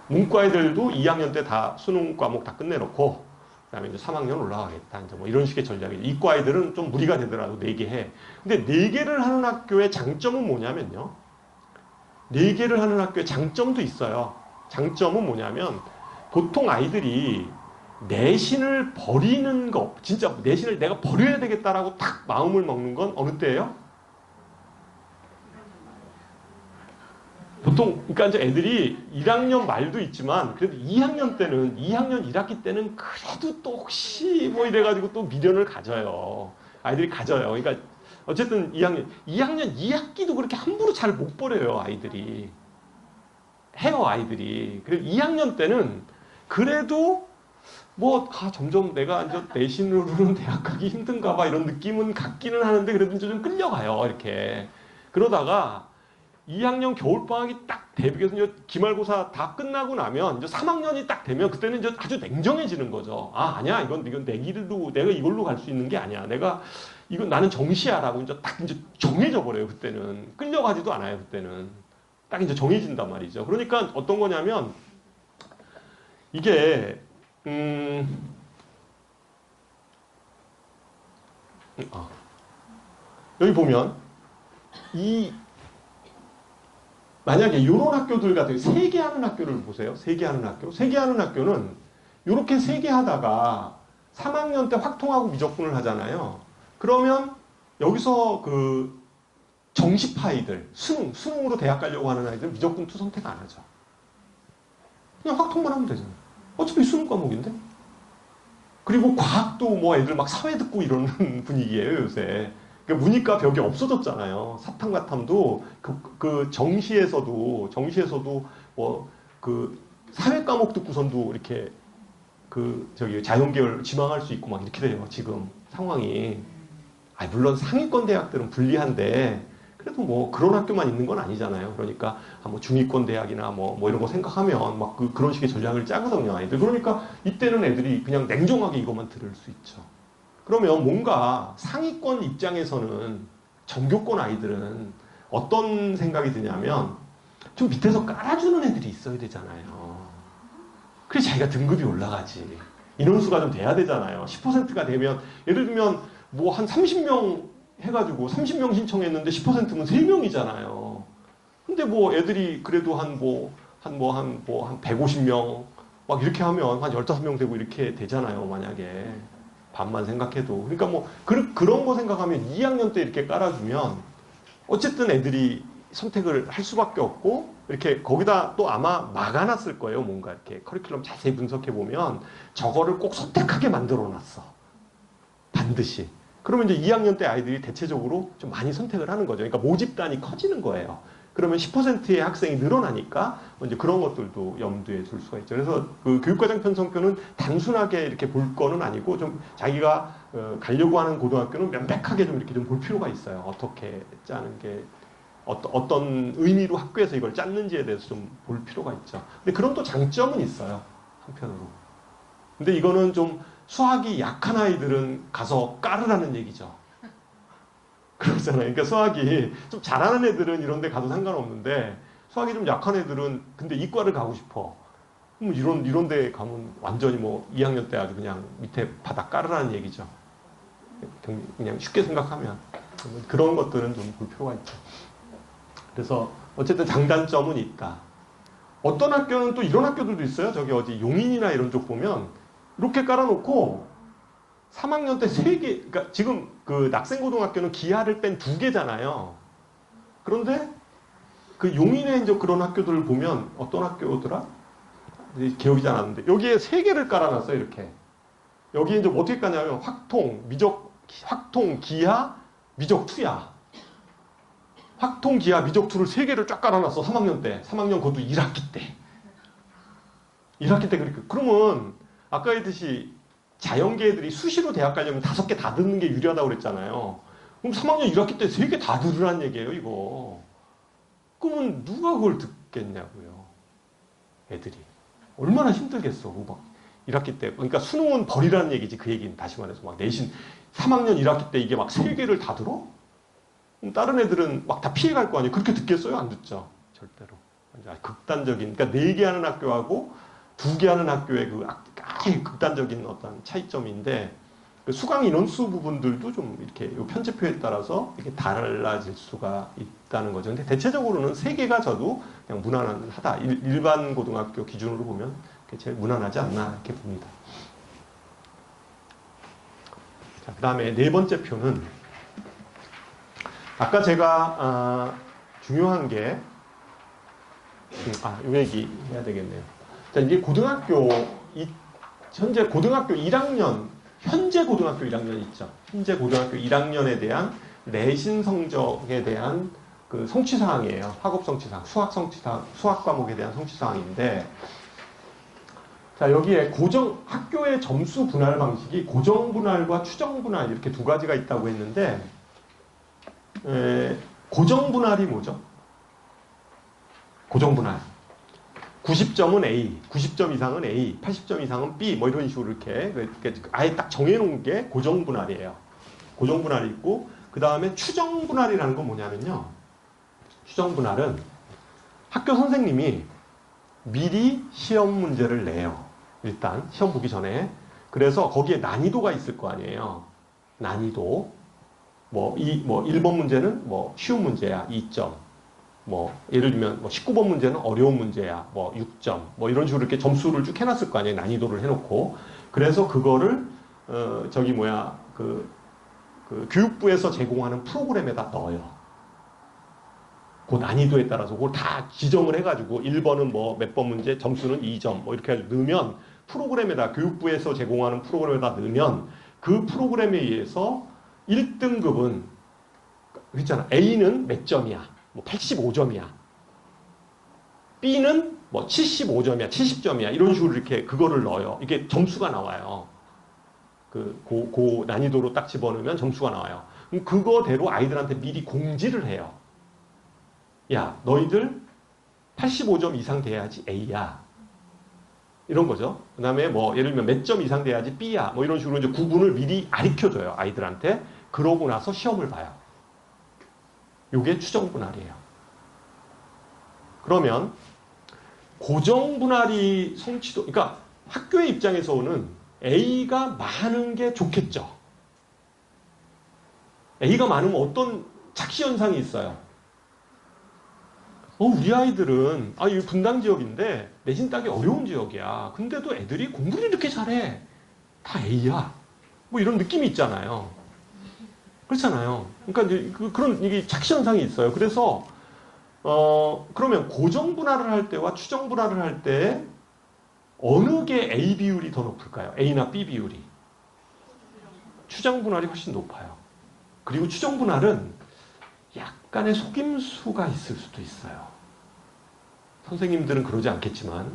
문과 아이들도 2학년 때 다 수능 과목 다 끝내놓고 그다음에 이제 3학년 올라가겠다. 이제 뭐 이런 식의 전략이죠. 이과 아이들은 좀 무리가 되더라도 4개 해. 근데 4개를 하는 학교의 장점은 뭐냐면요. 4개를 하는 학교의 장점도 있어요. 장점은 뭐냐면 보통 아이들이 내신을 버리는 거, 진짜 내신을 내가 버려야 되겠다라고 딱 마음을 먹는 건 어느 때예요? 보통, 그러니까 이제 애들이 1학년 말도 있지만, 그래도 2학년 1학기 때는 그래도 또 혹시 뭐 이래가지고 또 미련을 가져요. 아이들이 가져요. 그러니까 어쨌든 2학년 2학기도 그렇게 함부로 잘 못 버려요, 아이들이. 해요, 아이들이. 그래서 2학년 때는 그래도 뭐 점점 내가 이제 내신으로는 대학 가기 힘든가 봐 이런 느낌은 갖기는 하는데 그래도 이제 좀 끌려가요 이렇게. 그러다가 2학년 겨울방학이 딱 대비해서 이제 기말고사 다 끝나고 나면 이제 3학년이 딱 되면 그때는 이제 아주 냉정해지는 거죠. 아, 아니야. 이건 내 길로, 내가 이걸로 갈 수 있는 게 아니야. 이건 나는 정시야라고 이제 딱 이제 정해져 버려요. 그때는. 끌려가지도 않아요. 그때는. 딱 이제 정해진단 말이죠. 그러니까 어떤 거냐면 이게, 여기 보면 만약에 이런 학교들 같은 세개하는 학교를 보세요. 세개하는 학교. 세개하는 학교는 이렇게 세 개 하다가 3학년 때 확통하고 미적분을 하잖아요. 그러면 여기서 그 정시파이들, 수능으로 대학 가려고 하는 아이들 미적분 투 선택 안 하죠. 그냥 확통만 하면 되잖아요. 어차피 수능 과목인데. 그리고 과학도 뭐 애들 막 사회 듣고 이러는 분위기예요, 요새. 그러니까 문이과 벽이 없어졌잖아요. 사탐과탐도 그 정시에서도 뭐 그 사회 과목 듣고선도 이렇게 자연계열 지망할 수 있고 막 이렇게 돼요. 지금 상황이. 물론 상위권 대학들은 불리한데 그래도 뭐 그런 학교만 있는 건 아니잖아요. 그러니까 뭐 중위권 대학이나 뭐 이런 거 생각하면 막 그런 식의 전략을 짜거든요, 아이들. 그러니까 이때는 애들이 그냥 냉정하게 이것만 들을 수 있죠. 그러면 뭔가 상위권 입장에서는 전교권 아이들은 어떤 생각이 드냐면 좀 밑에서 깔아주는 애들이 있어야 되잖아요. 그래서 자기가 등급이 올라가지. 인원수가 좀 돼야 되잖아요. 10%가 되면 예를 들면 뭐 한 30명 해가지고 30명 신청했는데 10%면 3명이잖아요. 근데 뭐 애들이 그래도 한 150명 막 이렇게 하면 한 15명 되고 이렇게 되잖아요. 만약에. 반만 생각해도. 그러니까 뭐 그런 거 생각하면 2학년 때 이렇게 깔아주면 어쨌든 애들이 선택을 할 수밖에 없고 이렇게 거기다 또 아마 막아놨을 거예요. 뭔가 이렇게 커리큘럼 자세히 분석해보면 저거를 꼭 선택하게 만들어놨어. 반드시. 그러면 이제 2학년 때 아이들이 대체적으로 좀 많이 선택을 하는 거죠. 그러니까 모집단이 커지는 거예요. 그러면 10%의 학생이 늘어나니까 이제 그런 것들도 염두에 둘 수가 있죠. 그래서 그 교육과정 편성표는 단순하게 이렇게 볼 거는 아니고 좀 자기가 가려고 하는 고등학교는 명백하게 좀 이렇게 좀 볼 필요가 있어요. 어떻게 짜는 게 어떤 의미로 학교에서 이걸 짰는지에 대해서 좀 볼 필요가 있죠. 근데 그런 또 장점은 있어요. 한편으로. 근데 이거는 좀 수학이 약한 아이들은 가서 깔으라는 얘기죠. 그렇잖아요. 그러니까 수학이 좀 잘하는 애들은 이런 데 가도 상관없는데 수학이 좀 약한 애들은 근데 이과를 가고 싶어. 그럼 이런 데 가면 완전히 뭐 2학년 때 아주 그냥 밑에 바닥 깔으라는 얘기죠. 그냥 쉽게 생각하면. 그런 것들은 좀 볼 필요가 있죠. 그래서 어쨌든 장단점은 있다. 어떤 학교는 또 이런 학교들도 있어요. 저기 어디 용인이나 이런 쪽 보면 이렇게 깔아놓고 3학년 때 3개, 그러니까 지금 그 낙생고등학교는 기하를 뺀 2개잖아요. 그런데 그 용인에 이제 그런 학교들을 보면 어떤 학교더라? 기억이 잘 안 나는데 여기에 3개를 깔아놨어요, 이렇게. 여기에 이제 어떻게 까냐면 확통, 기하, 미적투야. 확통, 기하, 미적투를 3개를 쫙 깔아놨어, 3학년 때. 3학년 그것도 1학기 때. 1학기 때 그렇게. 그러면 아까 했듯이 자연계 애들이 수시로 대학 가려면 5개 다 듣는 게 유리하다고 그랬잖아요. 그럼 3학년 1학기 때 3개 다 들으라는 얘기예요, 이거. 그러면 누가 그걸 듣겠냐고요. 애들이. 얼마나 힘들겠어, 막 1학기 때. 그러니까 수능은 버리라는 얘기지, 그 얘기는. 다시 말해서 막 내신 3학년 1학기 때 이게 막 3개를 다 들어? 그럼 다른 애들은 막 다 피해갈 거 아니에요. 그렇게 듣겠어요? 안 듣죠. 절대로. 극단적인, 그러니까 4개 하는 학교하고 2개 하는 학교의 그 아주 극단적인 어떤 차이점인데 그 수강 인원수 부분들도 좀 이렇게 이 편제표에 따라서 이렇게 달라질 수가 있다는 거죠. 근데 대체적으로는 3개가 저도 그냥 무난하다. 일반 고등학교 기준으로 보면 제일 무난하지 않나 이렇게 봅니다. 자, 그 다음에 4번째 표는 아까 제가 중요한 게 이 얘기 해야 되겠네요. 자, 이게 현재 고등학교 1학년, 현재 고등학교 1학년 있죠. 현재 고등학교 1학년에 대한 내신 성적에 대한 그 성취사항이에요. 학업 성취사항, 수학 성취사항, 수학 과목에 대한 성취사항인데, 자, 여기에 학교의 점수 분할 방식이 고정 분할과 추정 분할 이렇게 2가지가 있다고 했는데, 고정 분할이 뭐죠? 고정분할. 90점은 A, 90점 이상은 A, 80점 이상은 B, 뭐 이런 식으로 이렇게 아예 딱 정해놓은 게 고정분할이에요. 고정분할이 있고, 그 다음에 추정분할이라는 건 뭐냐면요. 추정분할은 학교 선생님이 미리 시험 문제를 내요. 일단 시험 보기 전에. 그래서 거기에 난이도가 있을 거 아니에요. 난이도. 뭐 1번 문제는 뭐 쉬운 문제야. 2점. 뭐 예를 들면 뭐 19번 문제는 어려운 문제야. 뭐 6점. 뭐 이런 식으로 이렇게 점수를 쭉 해놨을 거 아니에요. 난이도를 해놓고. 그래서 그거를 그 교육부에서 제공하는 프로그램에다 넣어요. 그 난이도에 따라서 그걸 다 지정을 해가지고 1번은 뭐 몇 번 문제, 점수는 2점 뭐 이렇게 넣으면 프로그램에다 교육부에서 제공하는 프로그램에다 넣으면 그 프로그램에 의해서 1등급은 그렇잖아. A는 몇 점이야? 뭐 85점이야. B는 뭐 75점이야, 70점이야. 이런 식으로 이렇게 그거를 넣어요. 이게 점수가 나와요. 그 난이도로 딱 집어넣으면 점수가 나와요. 그럼 그거대로 아이들한테 미리 공지를 해요. 야, 너희들 85점 이상 돼야지 A야. 이런 거죠. 그 다음에 뭐, 예를 들면 몇 점 이상 돼야지 B야. 뭐 이런 식으로 이제 구분을 미리 가르쳐줘요. 아이들한테. 그러고 나서 시험을 봐요. 요게 추정분할이에요. 그러면, 고정분할이 성취도, 그러니까 학교의 입장에서는 A가 많은 게 좋겠죠. A가 많으면 어떤 착시현상이 있어요. 우리 아이들은, 이 분당 지역인데, 내신 따기 어려운 지역이야. 근데도 애들이 공부를 이렇게 잘해. 다 A야. 뭐 이런 느낌이 있잖아요. 그렇잖아요. 그러니까 이제 그런, 이게 착시현상이 있어요. 그래서, 그러면 고정분할을 할 때와 추정분할을 할 때, 어느 게 A 비율이 더 높을까요? A나 B 비율이. 추정분할이 훨씬 높아요. 그리고 추정분할은 약간의 속임수가 있을 수도 있어요. 선생님들은 그러지 않겠지만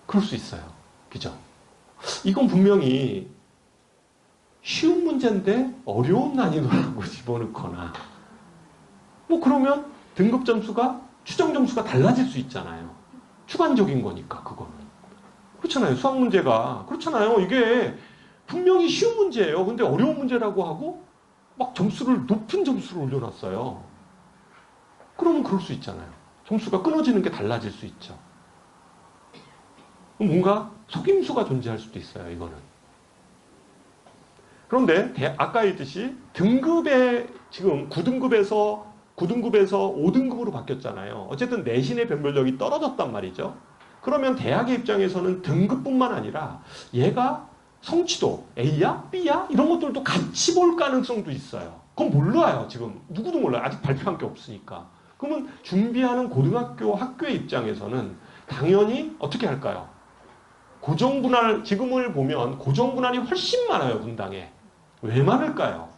그럴 수 있어요. 그죠? 이건 분명히 쉬운 문제인데 어려운 난이도라고 집어넣거나 뭐 그러면 등급 점수가 추정 점수가 달라질 수 있잖아요. 주관적인 거니까 그거는. 그렇잖아요. 수학 문제가 그렇잖아요. 이게 분명히 쉬운 문제예요. 근데 어려운 문제라고 하고 막 점수를 높은 점수를 올려놨어요. 그러면 그럴 수 있잖아요. 점수가 끊어지는 게 달라질 수 있죠. 뭔가 속임수가 존재할 수도 있어요. 이거는. 그런데 아까 했듯이 등급에 지금 9등급에서 5등급으로 바뀌었잖아요. 어쨌든 내신의 변별력이 떨어졌단 말이죠. 그러면 대학의 입장에서는 등급뿐만 아니라 얘가 성취도 A야? B야? 이런 것들도 같이 볼 가능성도 있어요. 그건 몰라요. 지금 누구도 몰라요. 아직 발표한 게 없으니까. 그러면 준비하는 고등학교 학교의 입장에서는 당연히 어떻게 할까요? 고정분할, 지금을 보면 고정분할이 훨씬 많아요. 분당에. 왜 많을까요?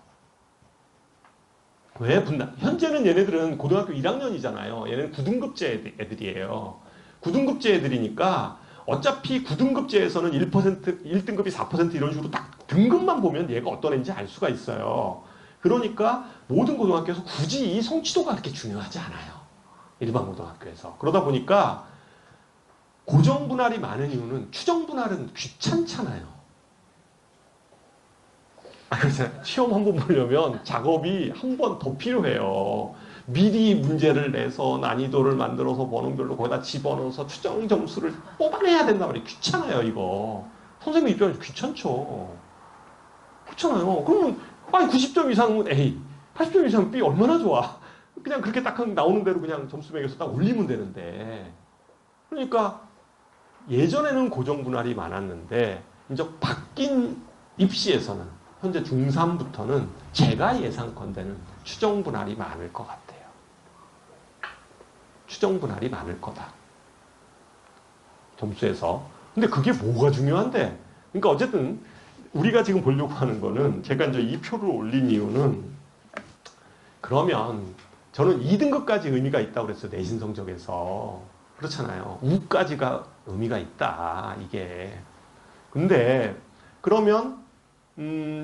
왜 분당? 현재는 얘네들은 고등학교 1학년이잖아요. 얘는 9등급제 애들이에요. 9등급제 애들이니까 어차피 9등급제에서는 1%, 1등급이 4% 이런 식으로 딱 등급만 보면 얘가 어떤 애인지 알 수가 있어요. 그러니까 모든 고등학교에서 굳이 이 성취도가 그렇게 중요하지 않아요. 일반 고등학교에서. 그러다 보니까 고정분할이 많은 이유는 추정분할은 귀찮잖아요. 그래서 시험 한 번 보려면 작업이 한 번 더 필요해요. 미리 문제를 내서 난이도를 만들어서 번호별로 거기다 집어넣어서 추정 점수를 뽑아내야 된단 말이에요. 귀찮아요, 이거. 선생님 입장에서 귀찮죠. 그렇잖아요. 그러면 90점 이상은 A, 80점 이상은 B 얼마나 좋아. 그냥 그렇게 딱 나오는 대로 그냥 점수 매겨서 딱 올리면 되는데. 그러니까 예전에는 고정분할이 많았는데 이제 바뀐 입시에서는 현재 중3부터는 제가 예상컨대는 추정분할이 많을 것 같아요. 추정분할이 많을 거다. 점수에서. 근데 그게 뭐가 중요한데? 그러니까 어쨌든 우리가 지금 보려고 하는 거는 제가 이제 이 표를 올린 이유는 그러면 저는 2등급까지 의미가 있다고 그랬어요. 내신 성적에서. 그렇잖아요. 우까지가 의미가 있다. 이게. 근데 그러면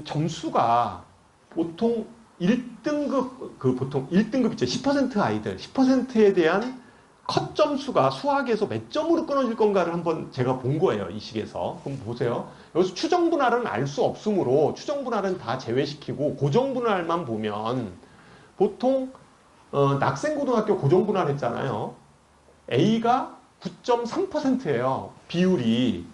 점수가 보통 1등급, 보통 1등급 있죠. 10% 아이들, 10%에 대한 컷 점수가 수학에서 몇 점으로 끊어질 건가를 한번 제가 본 거예요. 이 식에서. 그럼 보세요. 여기서 추정 분할은 알 수 없으므로 추정 분할은 다 제외시키고 고정 분할만 보면 보통 낙생고등학교 고정 분할 했잖아요. A가 9.3%예요. 비율이.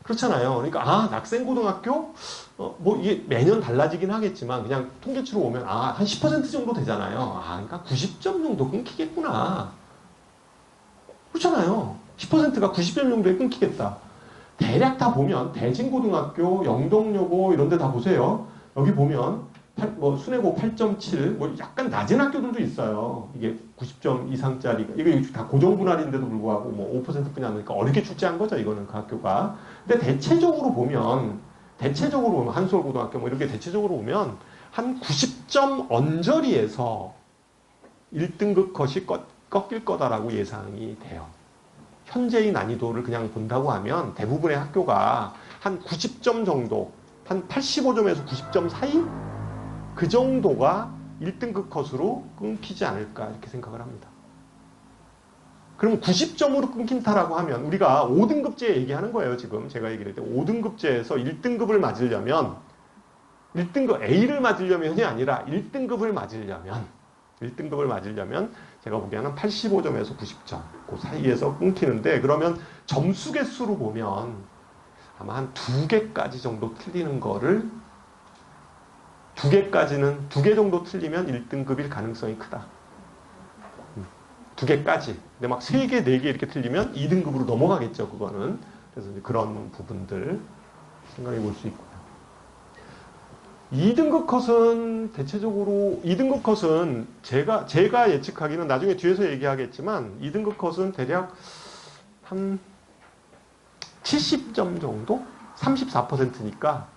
그렇잖아요. 그러니까 낙생고등학교 뭐 이게 매년 달라지긴 하겠지만 그냥 통계치로 보면 한 10% 정도 되잖아요. 그러니까 90점 정도 끊기겠구나. 그렇잖아요. 10%가 90점 정도에 끊기겠다. 대략 다 보면 대진고등학교, 영동여고 이런 데 다 보세요. 여기 보면 순회고 8.7, 뭐 약간 낮은 학교들도 있어요. 이게 90점 이상짜리. 이게 다 고정분할인데도 불구하고 뭐 5%뿐이 안 되니까 어렵게 출제한 거죠. 이거는 그 학교가. 근데 대체적으로 보면 한솔고등학교 뭐 이렇게 대체적으로 보면 한 90점 언저리에서 1등급 컷이 꺾일 거다라고 예상이 돼요. 현재의 난이도를 그냥 본다고 하면 대부분의 학교가 한 90점 정도, 한 85점에서 90점 사이? 그 정도가 1등급 컷으로 끊기지 않을까 이렇게 생각을 합니다. 그럼 90점으로 끊긴다라고 하면 우리가 5등급제 얘기하는 거예요. 지금 제가 얘기를 할 때 5등급제에서 1등급을 맞으려면 1등급 A를 맞으려면이 아니라 1등급을 맞으려면 제가 보기에는 85점에서 90점 그 사이에서 끊기는데 그러면 점수 개수로 보면 아마 한 2개까지 정도 틀리는 거를 2개 정도 틀리면 1등급일 가능성이 크다. 2개까지. 근데 막 3개, 4개 이렇게 틀리면 2등급으로 넘어가겠죠, 그거는. 그래서 이제 그런 부분들 생각해 볼 수 있고요. 2등급 컷은 대체적으로 2등급 컷은 제가 예측하기는 나중에 뒤에서 얘기하겠지만 2등급 컷은 대략 한 70점 정도? 34%니까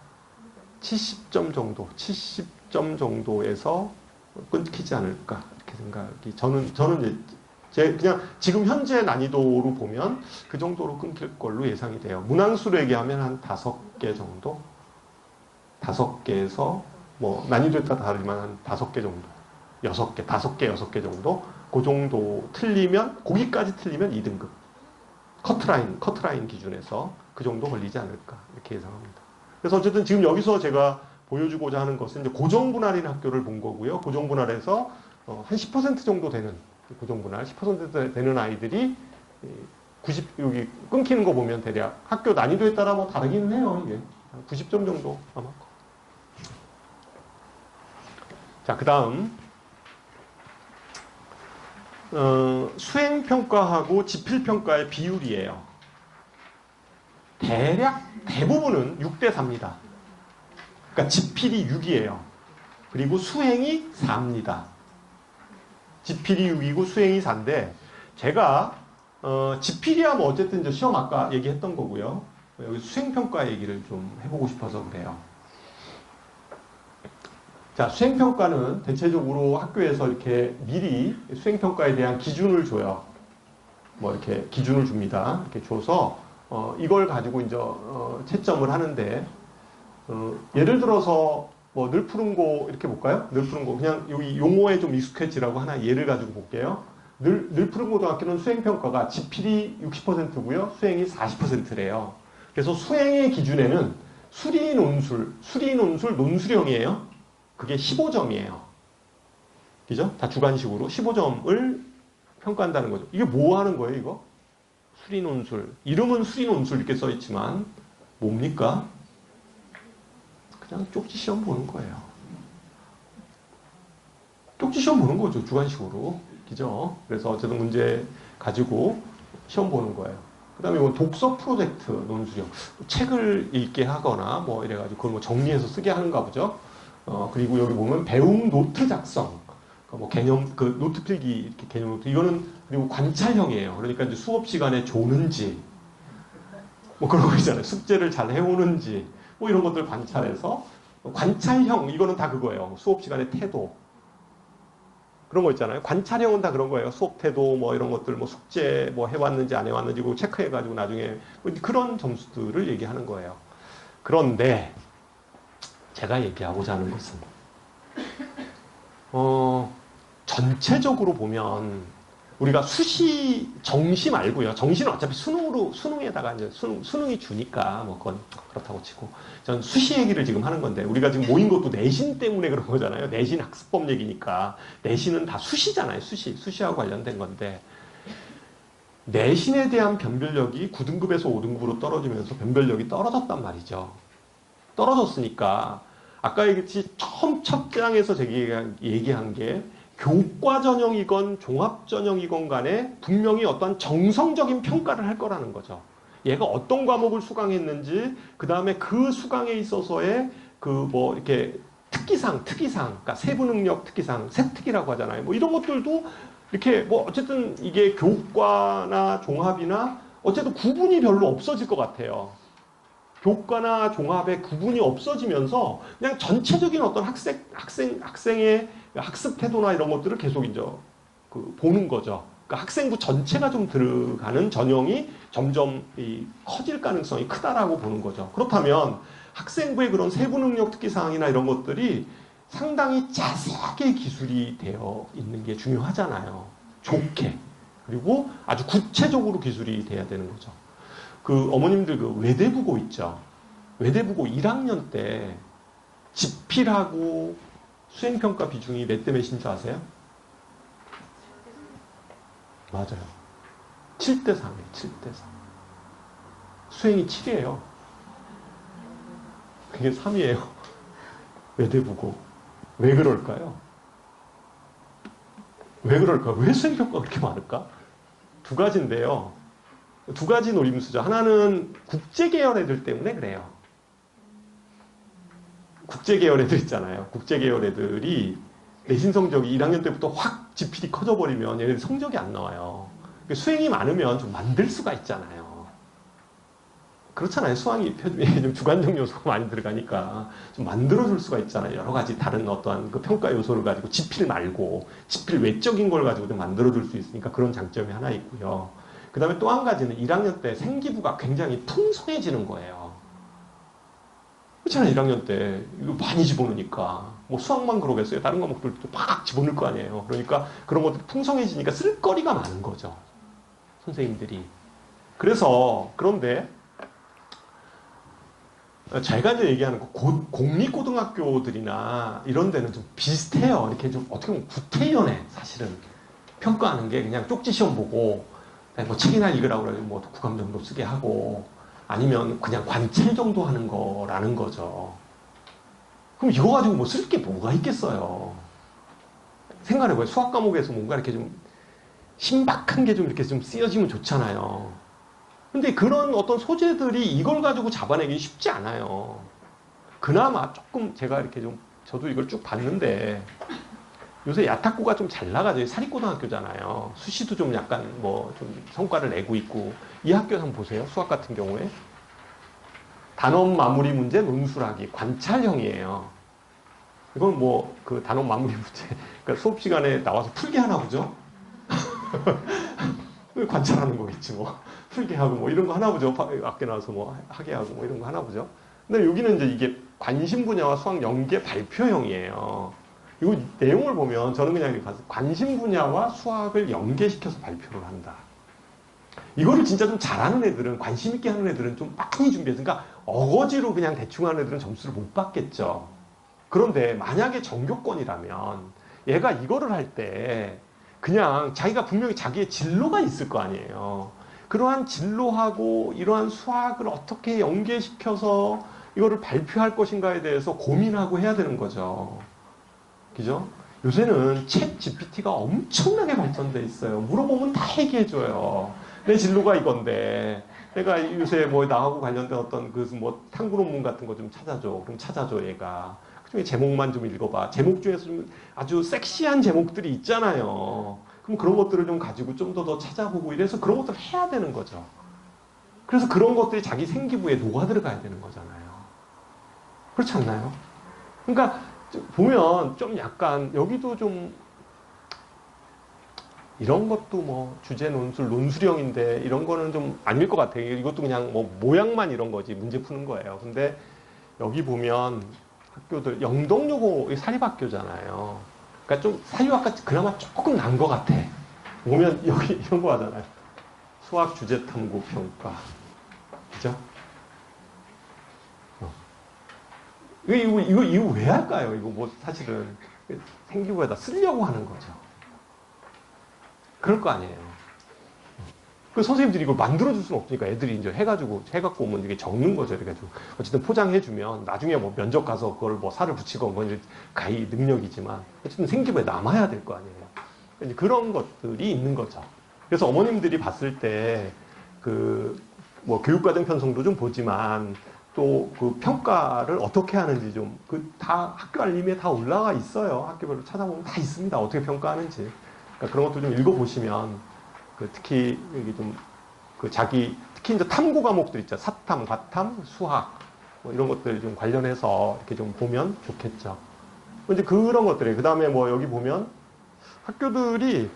70점 정도에서 끊기지 않을까 이렇게 생각이 저는 이제 그냥 지금 현재 난이도로 보면 그 정도로 끊길 걸로 예상이 돼요. 문항수로 얘기하면 한 5개 정도? 5개에서 뭐 난이도에 따라 다르지만 한 5개 정도. 6개, 5개, 6개 정도? 그 정도 거기까지 틀리면 2등급. 커트라인 기준에서 그 정도 걸리지 않을까 이렇게 예상합니다. 그래서 어쨌든 지금 여기서 제가 보여주고자 하는 것은 이제 고정분할인 학교를 본 거고요. 고정분할에서 한 10% 정도 되는 고정분할 10% 되는 아이들이 여기 끊기는 거 보면 대략 학교 난이도에 따라 뭐 다르기는 해요. 이게 90점 정도 아마. 자, 그 다음 수행평가하고 지필평가의 비율이에요. 대부분은 6대 4입니다. 그러니까 지필이 6이에요. 그리고 수행이 4입니다. 지필이 6이고 수행이 4인데 제가 지필이야 뭐 어쨌든 이제 시험 아까 얘기했던 거고요. 여기 수행평가 얘기를 좀 해보고 싶어서 그래요. 자, 수행평가는 대체적으로 학교에서 이렇게 미리 수행평가에 대한 기준을 줘요. 뭐 이렇게 기준을 줍니다. 이렇게 줘서 이걸 가지고 이제 채점을 하는데 예를 들어서 뭐 늘 푸른 고 이렇게 볼까요? 늘 푸른 고 그냥 여기 용어에 좀 익숙해지라고 하나 예를 가지고 볼게요. 늘 푸른 고등학교는 수행평가가 지필이 60%고요. 수행이 40%래요. 그래서 수행의 기준에는 수리 논술, 논술형이에요. 그게 15점이에요. 그죠? 다 주관식으로 15점을 평가한다는 거죠. 이게 뭐 하는 거예요, 이거? 수리 논술. 이름은 수리 논술 이렇게 써 있지만 뭡니까? 그냥 쪽지 시험 보는 거예요. 쪽지 시험 보는 거죠, 주관식으로. 그죠? 그래서 어쨌든 문제 가지고 시험 보는 거예요. 그 다음에 이건 독서 프로젝트 논술형. 책을 읽게 하거나 뭐 이래가지고 그걸 뭐 정리해서 쓰게 하는가 보죠. 그리고 여기 보면 배움 노트 작성. 뭐 개념, 노트 필기, 이렇게 개념 노트. 이거는 그리고 관찰형이에요. 그러니까 이제 수업 시간에 조는지, 뭐 그런 거 있잖아요. 숙제를 잘 해오는지, 뭐 이런 것들 관찰해서. 관찰형, 이거는 다 그거예요. 수업 시간에 태도. 그런 거 있잖아요. 관찰형은 다 그런 거예요. 수업 태도, 뭐 이런 것들, 뭐 숙제 뭐 해왔는지 안 해왔는지, 그거 체크해가지고 나중에 그런 점수들을 얘기하는 거예요. 그런데, 제가 얘기하고자 하는 것은 전체적으로 보면 우리가 수시, 정시 말고요. 정시는 어차피 수능에다가 이제 수능이 주니까 뭐 그건 그렇다고 치고. 전 수시 얘기를 지금 하는 건데, 우리가 지금 모인 것도 내신 때문에 그런 거잖아요. 내신 학습법 얘기니까. 내신은 다 수시잖아요. 수시하고 관련된 건데. 내신에 대한 변별력이 9등급에서 5등급으로 떨어지면서 변별력이 떨어졌단 말이죠. 떨어졌으니까, 아까 얘기했듯이 처음 첫 장에서 제가 얘기한 게, 교과 전형이건 종합 전형이건 간에 분명히 어떤 정성적인 평가를 할 거라는 거죠. 얘가 어떤 과목을 수강했는지, 그 다음에 그 수강에 있어서의 이렇게 특기상, 그러니까 세부 능력 특기상, 세특이라고 하잖아요. 뭐 이런 것들도 이렇게 어쨌든 이게 교과나 종합이나 어쨌든 구분이 별로 없어질 것 같아요. 교과나 종합의 구분이 없어지면서 그냥 전체적인 어떤 학생의 학습 태도나 이런 것들을 계속 이제 보는 거죠. 그러니까 학생부 전체가 좀 들어가는 전형이 점점 커질 가능성이 크다라고 보는 거죠. 그렇다면 학생부의 그런 세부 능력 특기 사항이나 이런 것들이 상당히 자세하게 기술이 되어 있는 게 중요하잖아요. 좋게. 그리고 아주 구체적으로 기술이 돼야 되는 거죠. 어머님들 외대부고 있죠. 외대부고 1학년 때 집필하고 수행평가 비중이 몇 대 몇인 줄 아세요? 맞아요. 7대 3이에요. 7대 3. 수행이 7이에요. 그게 3이에요. 외대부고. 왜 그럴까요? 왜 그럴까? 왜 수행평가가 그렇게 많을까? 두 가지인데요. 두 가지 노림수죠. 하나는 국제계열 애들 때문에 그래요. 국제계열 애들 있잖아요. 국제계열 애들이 내신 성적이 1학년 때부터 확 지필이 커져버리면 얘네들 성적이 안 나와요. 수행이 많으면 좀 만들 수가 있잖아요. 그렇잖아요. 수학이 좀 주관적 요소가 많이 들어가니까 좀 만들어줄 수가 있잖아요. 여러 가지 다른 어떠한 평가 요소를 가지고 지필 말고 지필 외적인 걸 가지고 좀 만들어줄 수 있으니까 그런 장점이 하나 있고요. 그 다음에 또 한 가지는 1학년 때 생기부가 굉장히 풍성해지는 거예요. 그렇잖아요. 1학년 때 이거 많이 집어넣으니까 뭐 수학만 그러겠어요. 다른 과목들도 막 집어넣을 거 아니에요. 그러니까 그런 것들이 풍성해지니까 쓸 거리가 많은 거죠. 선생님들이. 그런데 제가 이제 얘기하는 공립고등학교들이나 이런 데는 좀 비슷해요. 이렇게 좀 어떻게 보면 구태연애 사실은 평가하는 게 그냥 쪽지 시험 보고 뭐 책이나 읽으라고 그래서 뭐 독후감 정도 쓰게 하고 아니면 그냥 관찰 정도 하는 거라는 거죠. 그럼 이거 가지고 뭐 쓸 게 뭐가 있겠어요. 생각해봐요. 수학 과목에서 뭔가 이렇게 좀 신박한 게 좀 이렇게 좀 쓰여지면 좋잖아요. 근데 그런 어떤 소재들이 이걸 가지고 잡아내기 쉽지 않아요. 그나마 조금 제가 이렇게 저도 이걸 쭉 봤는데 요새 야탁고가 좀 잘 나가죠. 사립고등학교잖아요. 수시도 좀 약간 좀 성과를 내고 있고. 이 학교 한번 보세요. 수학 같은 경우에. 단원 마무리 문제 논술하기. 관찰형이에요. 이건 단원 마무리 문제. 그러니까 수업 시간에 나와서 풀게 하나 보죠? 관찰하는 거겠지, 풀게 하고, 이런 거 하나 보죠. 밖에 나와서 하게 하고, 이런 거 하나 보죠. 근데 여기는 이제 이게 관심 분야와 수학 연계 발표형이에요. 이거 내용을 보면 저는 그냥 이렇게 봤어요. 관심 분야와 수학을 연계시켜서 발표를 한다. 이거를 진짜 좀 잘하는 애들은, 관심 있게 하는 애들은 좀 많이 준비해서, 그러니까 어거지로 그냥 대충 하는 애들은 점수를 못 받겠죠. 그런데 만약에 전교권이라면 얘가 이거를 할 때 그냥 자기가 분명히 자기의 진로가 있을 거 아니에요. 그러한 진로하고 이러한 수학을 어떻게 연계시켜서 이거를 발표할 것인가에 대해서 고민하고 해야 되는 거죠. 그죠? 요새는 챗 GPT가 엄청나게 발전돼 있어요. 물어보면 다 얘기해줘요. 내 진로가 이건데, 내가 요새 나하고 관련된 어떤 탐구 논문 같은 거 좀 찾아줘. 그럼 찾아줘, 얘가. 그중에 제목만 좀 읽어봐. 제목 중에서 좀 아주 섹시한 제목들이 있잖아요. 그럼 그런 것들을 좀 가지고 좀 더 찾아보고 이래서 그런 것들을 해야 되는 거죠. 그래서 그런 것들이 자기 생기부에 녹아 들어가야 되는 거잖아요. 그렇지 않나요? 그러니까, 보면 좀 약간 여기도 좀 이런 것도 주제 논술형인데 이런 거는 좀 아닐 것 같아요. 이것도 그냥 모양만 이런 거지 문제 푸는 거예요. 근데 여기 보면 학교들 영동여고 사립학교잖아요. 그러니까 좀 사립학과 그나마 조금 난 것 같아. 보면 여기 이런 거 하잖아요. 수학 주제 탐구 평가. 그죠? 이거 왜 할까요? 이거 뭐 사실은 생기부에다 쓰려고 하는 거죠. 그럴 거 아니에요. 그 선생님들이 이걸 만들어줄 수는 없으니까 애들이 이제 해갖고 오면 이게 적는 거죠. 그래가지고 어쨌든 포장해주면 나중에 뭐 면접 가서 그걸 뭐 살을 붙이고 뭐 가히 능력이지만 어쨌든 생기부에 남아야 될 거 아니에요. 이제 그런 것들이 있는 거죠. 그래서 어머님들이 봤을 때 뭐 교육과정 편성도 좀 보지만 또 그 평가를 어떻게 하는지 좀 다 학교 알림에 다 올라가 있어요. 학교별로 찾아보면 다 있습니다. 어떻게 평가하는지. 그러니까 그런 것도 좀 읽어보시면 특히 여기 좀 특히 이제 탐구 과목들 있죠. 사탐, 과탐, 수학 뭐 이런 것들 좀 관련해서 이렇게 좀 보면 좋겠죠. 이제 그런 것들이 그 다음에 뭐 여기 보면 학교들이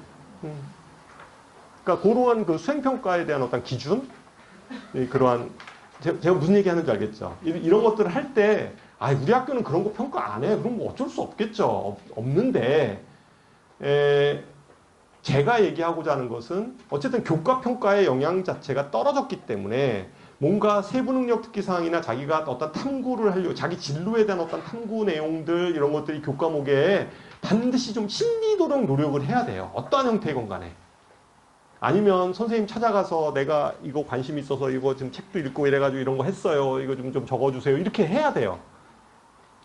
그러니까 그러한 그 수행평가에 대한 어떤 기준 그러한 제가 무슨 얘기 하는지 알겠죠? 이런 것들을 할 때 우리 학교는 그런 거 평가 안 해. 그럼 뭐 어쩔 수 없겠죠. 없는데 제가 얘기하고자 하는 것은 어쨌든 교과 평가의 영향 자체가 떨어졌기 때문에 뭔가 세부 능력 특기 사항이나 자기가 어떤 탐구를 하려고 자기 진로에 대한 어떤 탐구 내용들 이런 것들이 교과목에 반드시 좀 심리도록 노력을 해야 돼요. 어떠한 형태이건 간에. 아니면 선생님 찾아가서 내가 이거 관심 있어서 이거 지금 책도 읽고 이래가지고 이런 거 했어요. 이거 좀 적어주세요. 이렇게 해야 돼요.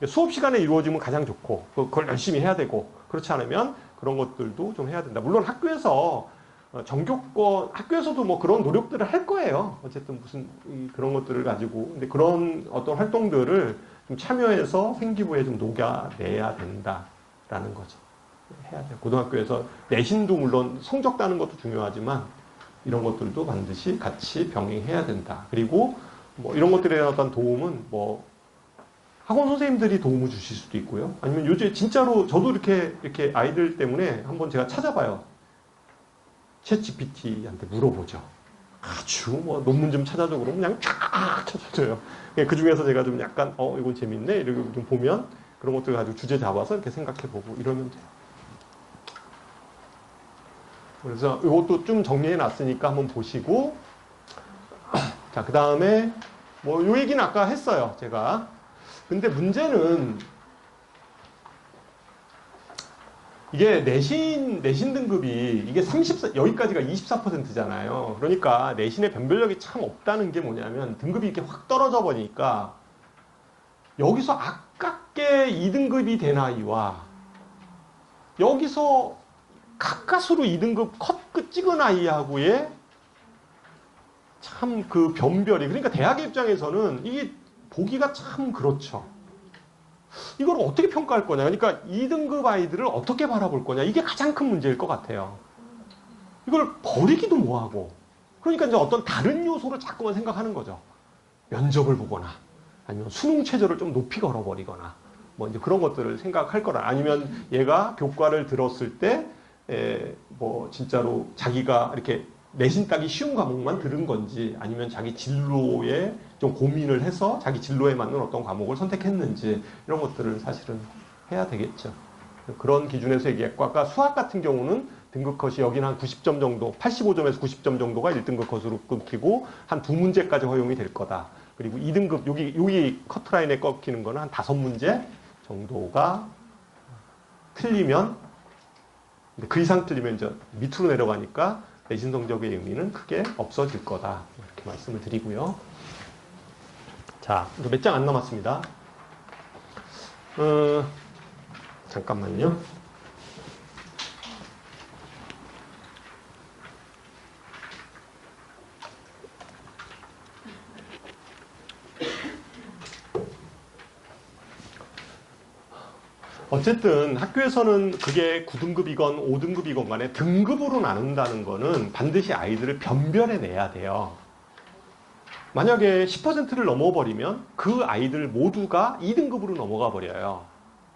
수업 시간에 이루어지면 가장 좋고 그걸 열심히 해야 되고 그렇지 않으면 그런 것들도 좀 해야 된다. 물론 학교에서도 뭐 그런 노력들을 할 거예요. 어쨌든 무슨 그런 것들을 가지고 근데 그런 어떤 활동들을 좀 참여해서 생기부에 좀 녹여내야 된다라는 거죠. 해야 돼요. 고등학교에서 내신도 물론 성적 따는 것도 중요하지만 이런 것들도 반드시 같이 병행해야 된다. 그리고 뭐 이런 것들에 대한 어떤 도움은 뭐 학원 선생님들이 도움을 주실 수도 있고요. 아니면 요즘에 진짜로 저도 이렇게 아이들 때문에 한번 제가 찾아봐요. 챗 GPT한테 물어보죠. 아주 뭐 논문 좀 찾아줘 그러면 그냥 쫙 찾아줘요. 그 중에서 제가 좀 약간 이건 재밌네 이렇게 좀 보면 그런 것들 가지고 주제 잡아서 이렇게 생각해보고 이러면 돼요. 그래서 이것도 좀 정리해 놨으니까 한번 보시고 자, 그 다음에 뭐 요 얘기는 아까 했어요. 제가. 근데 문제는 이게 내신 등급이 이게 여기까지가 24%잖아요. 그러니까 내신의 변별력이 참 없다는 게 뭐냐면 등급이 이렇게 확 떨어져 버리니까 여기서 아깝게 2등급이 된 아이와 여기서 가까스로 2등급 컷 찍은 아이하고의 참 그 변별이 그러니까 대학의 입장에서는 이게 보기가 참 그렇죠. 이걸 어떻게 평가할 거냐. 그러니까 2등급 아이들을 어떻게 바라볼 거냐. 이게 가장 큰 문제일 것 같아요. 이걸 버리기도 뭐하고. 그러니까 이제 어떤 다른 요소를 자꾸만 생각하는 거죠. 면접을 보거나 아니면 수능 최저를 좀 높이 걸어버리거나 뭐 이제 그런 것들을 생각할 거라. 아니면 얘가 교과를 들었을 때 뭐 진짜로 자기가 이렇게 내신 따기 쉬운 과목만 들은 건지 아니면 자기 진로에 좀 고민을 해서 자기 진로에 맞는 어떤 과목을 선택했는지 이런 것들을 사실은 해야 되겠죠. 그런 기준에서 얘기했고 아까 수학 같은 경우는 등급 컷이 여기는 한 90점 정도 85점에서 90점 정도가 1등급 컷으로 끊기고 한 2문제까지 허용이 될 거다. 그리고 2등급 여기 커트라인에 꺾이는 거는 한 5문제 정도가 틀리면 그 이상 틀리면 이제 밑으로 내려가니까 내신 성적의 의미는 크게 없어질 거다. 이렇게 말씀을 드리고요. 자, 몇 장 안 남았습니다. 잠깐만요. 어쨌든 학교에서는 그게 9등급이건 5등급이건 간에 등급으로 나눈다는 거는 반드시 아이들을 변별해 내야 돼요. 만약에 10%를 넘어버리면 그 아이들 모두가 2등급으로 넘어가 버려요.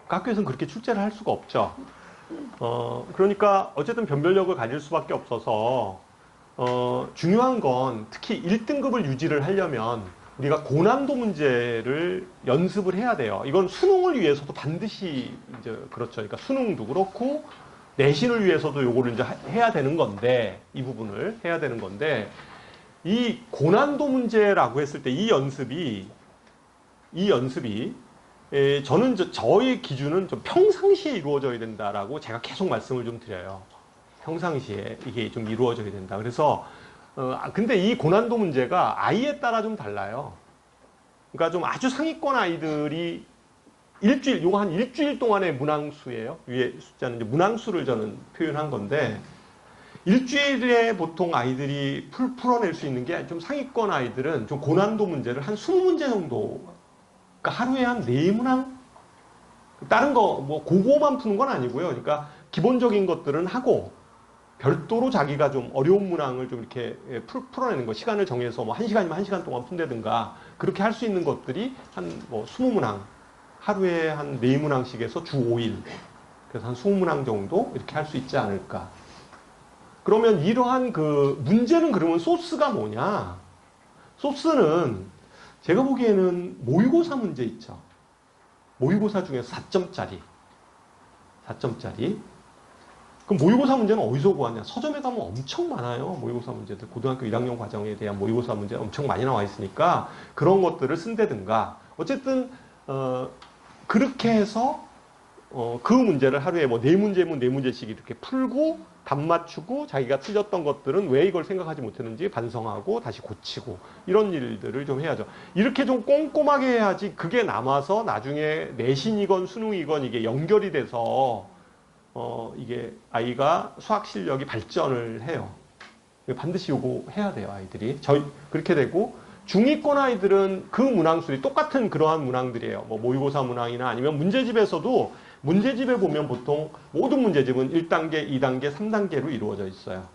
그러니까 학교에서는 그렇게 출제를 할 수가 없죠. 그러니까 어쨌든 변별력을 가질 수밖에 없어서 중요한 건 특히 1등급을 유지를 하려면 우리가 고난도 문제를 연습을 해야 돼요. 이건 수능을 위해서도 반드시 이제 그렇죠. 그러니까 수능도 그렇고 내신을 위해서도 요거를 이제 해야 되는 건데, 이 부분을 해야 되는 건데, 이 고난도 문제라고 했을 때 이 연습이 저는 저의 기준은 좀 평상시에 이루어져야 된다라고 제가 계속 말씀을 좀 드려요. 평상시에 이게 좀 이루어져야 된다. 그래서 근데 이 고난도 문제가 아이에 따라 좀 달라요. 그러니까 좀 아주 상위권 아이들이 요거 한 일주일 동안의 문항수예요. 위에 숫자는 이제 문항수를 저는 표현한 건데, 일주일에 보통 아이들이 풀어낼 수 있는 게 좀 상위권 아이들은 좀 고난도 문제를 한 20문제 정도, 그러니까 하루에 한 4문항? 다른 거, 뭐, 그거만 푸는 건 아니고요. 그러니까 기본적인 것들은 하고, 별도로 자기가 좀 어려운 문항을 좀 이렇게 풀어내는 거, 시간을 정해서 뭐 1시간이면 1시간 동안 푼다든가, 그렇게 할 수 있는 것들이 한 뭐 20문항, 하루에 한 4문항씩에서 주 5일, 그래서 한 20문항 정도 이렇게 할 수 있지 않을까. 그러면 이러한 그 문제는 그러면 소스가 뭐냐? 소스는 제가 보기에는 모의고사 문제 있죠. 모의고사 중에서 4점짜리. 그럼 모의고사 문제는 어디서 구하냐? 서점에 가면 엄청 많아요. 모의고사 문제들. 고등학교 1학년 과정에 대한 모의고사 문제 엄청 많이 나와 있으니까 그런 것들을 쓴다든가. 어쨌든 그렇게 해서 그 문제를 하루에 뭐 4문제면 4문제씩 이렇게 풀고 답 맞추고 자기가 틀렸던 것들은 왜 이걸 생각하지 못했는지 반성하고 다시 고치고 이런 일들을 좀 해야죠. 이렇게 좀 꼼꼼하게 해야지 그게 남아서 나중에 내신이건 수능이건 이게 연결이 돼서 이게 아이가 수학 실력이 발전을 해요. 반드시 요거 해야 돼요, 아이들이. 그렇게 되고 중위권 아이들은 그 문항수들이 똑같은 그러한 문항들이에요. 뭐 모의고사 문항이나 아니면 문제집에서도 문제집에 보면 보통 모든 문제집은 1단계, 2단계, 3단계로 이루어져 있어요.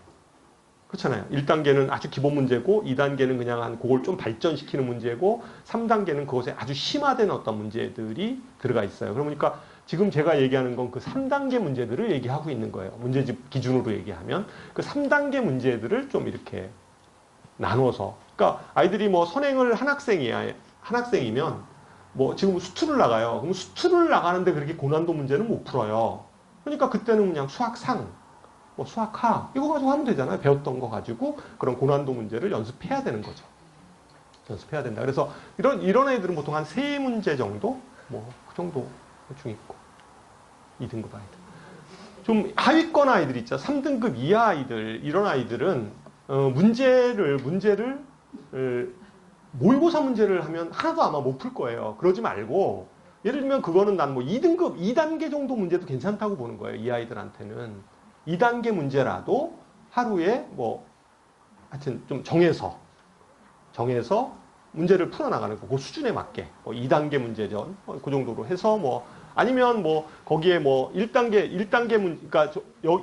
그렇잖아요. 1단계는 아주 기본 문제고 2단계는 그냥 한 그걸 좀 발전시키는 문제고 3단계는 그것에 아주 심화된 어떤 문제들이 들어가 있어요. 그러니까 지금 제가 얘기하는 건 그 3단계 문제들을 얘기하고 있는 거예요. 문제집 기준으로 얘기하면 그 3단계 문제들을 좀 이렇게 나눠서, 그러니까 아이들이 뭐 선행을 한 학생이면 뭐 지금 수투를 나가요. 그럼 수투를 나가는데 그렇게 고난도 문제는 못 풀어요. 그러니까 그때는 그냥 수학상, 뭐 수학하 이거 가지고 하면 되잖아요. 배웠던 거 가지고 그런 고난도 문제를 연습해야 되는 거죠. 연습해야 된다. 그래서 이런 애들은 보통 한 3문제 정도, 뭐 그 정도 중있고 2등급 아이들. 좀 하위권 아이들 있죠. 3등급 이하 아이들, 이런 아이들은 문제를 모의고사 문제를 하면 하나도 아마 못 풀 거예요. 그러지 말고 예를 들면 그거는 난 뭐 2등급, 2단계 정도 문제도 괜찮다고 보는 거예요. 이 아이들한테는. 2단계 문제라도 하루에 뭐 하여튼 좀 정해서 문제를 풀어나가는 거. 그 수준에 맞게. 뭐 2단계 문제전 그 정도로 해서 뭐 아니면 뭐 거기에 뭐 1단계 문제, 그러니까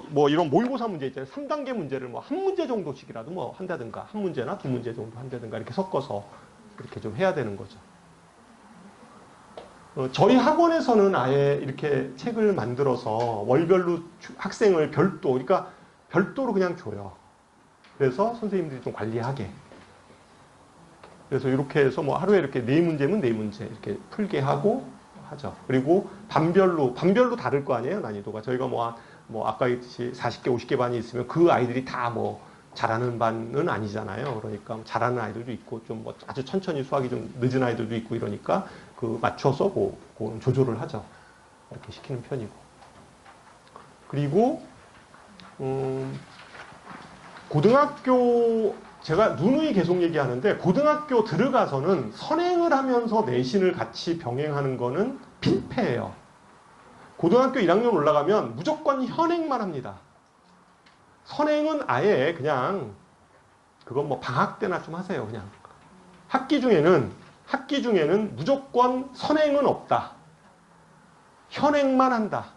뭐 이런 모의고사 문제 있잖아요. 3단계 문제를 뭐 한 문제 정도씩이라도 뭐 한다든가, 한 문제나 2문제 정도 한다든가 이렇게 섞어서 이렇게 좀 해야 되는 거죠. 저희 학원에서는 아예 이렇게 책을 만들어서 월별로 학생을 그러니까 별도로 그냥 줘요. 그래서 선생님들이 좀 관리하게. 그래서 이렇게 해서 뭐 하루에 이렇게 4문제면 4문제 이렇게 풀게 하고 하죠. 그리고 반별로 다를 거 아니에요, 난이도가. 저희가 뭐 아까 얘기했듯이 40개, 50개 반이 있으면 그 아이들이 다 뭐 잘하는 반은 아니잖아요. 그러니까 잘하는 아이들도 있고 좀 뭐 아주 천천히 수학이 좀 늦은 아이들도 있고 이러니까 그 맞춰서 그거는 조절을 하죠. 이렇게 시키는 편이고. 그리고 고등학교 제가 누누이 계속 얘기하는데 고등학교 들어가서는 선행을 하면서 내신을 같이 병행하는 거는 필패예요. 고등학교 1학년 올라가면 무조건 현행만 합니다. 선행은 아예 그냥 그건 뭐 방학 때나 좀 하세요. 그냥 학기 중에는 무조건 선행은 없다. 현행만 한다.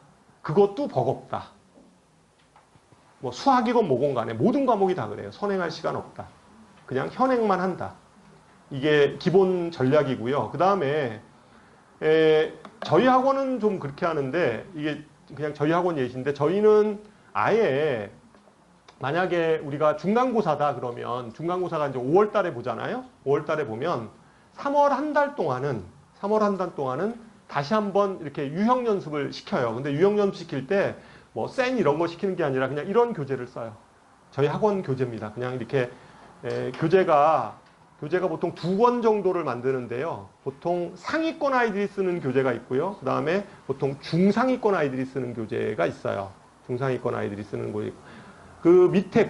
그것도 버겁다. 뭐 수학이건 뭐건 간에 모든 과목이 다 그래요. 선행할 시간 없다. 그냥 현행만 한다. 이게 기본 전략이고요. 그 다음에 저희 학원은 좀 그렇게 하는데 이게 그냥 저희 학원 예시인데 저희는 아예 만약에 우리가 중간고사다 그러면 중간고사가 이제 5월 달에 보잖아요. 5월 달에 보면 3월 한 달 동안은 다시 한번 이렇게 유형 연습을 시켜요. 근데 유형 연습 시킬 때 뭐 센 이런 거 시키는 게 아니라 그냥 이런 교재를 써요. 저희 학원 교재입니다. 그냥 이렇게 교재가 보통 2권 정도를 만드는데요. 보통 상위권 아이들이 쓰는 교재가 있고요. 그 다음에 보통 중상위권 아이들이 쓰는 교재가 있어요. 중상위권 아이들이 쓰는 거 있고. 그 밑에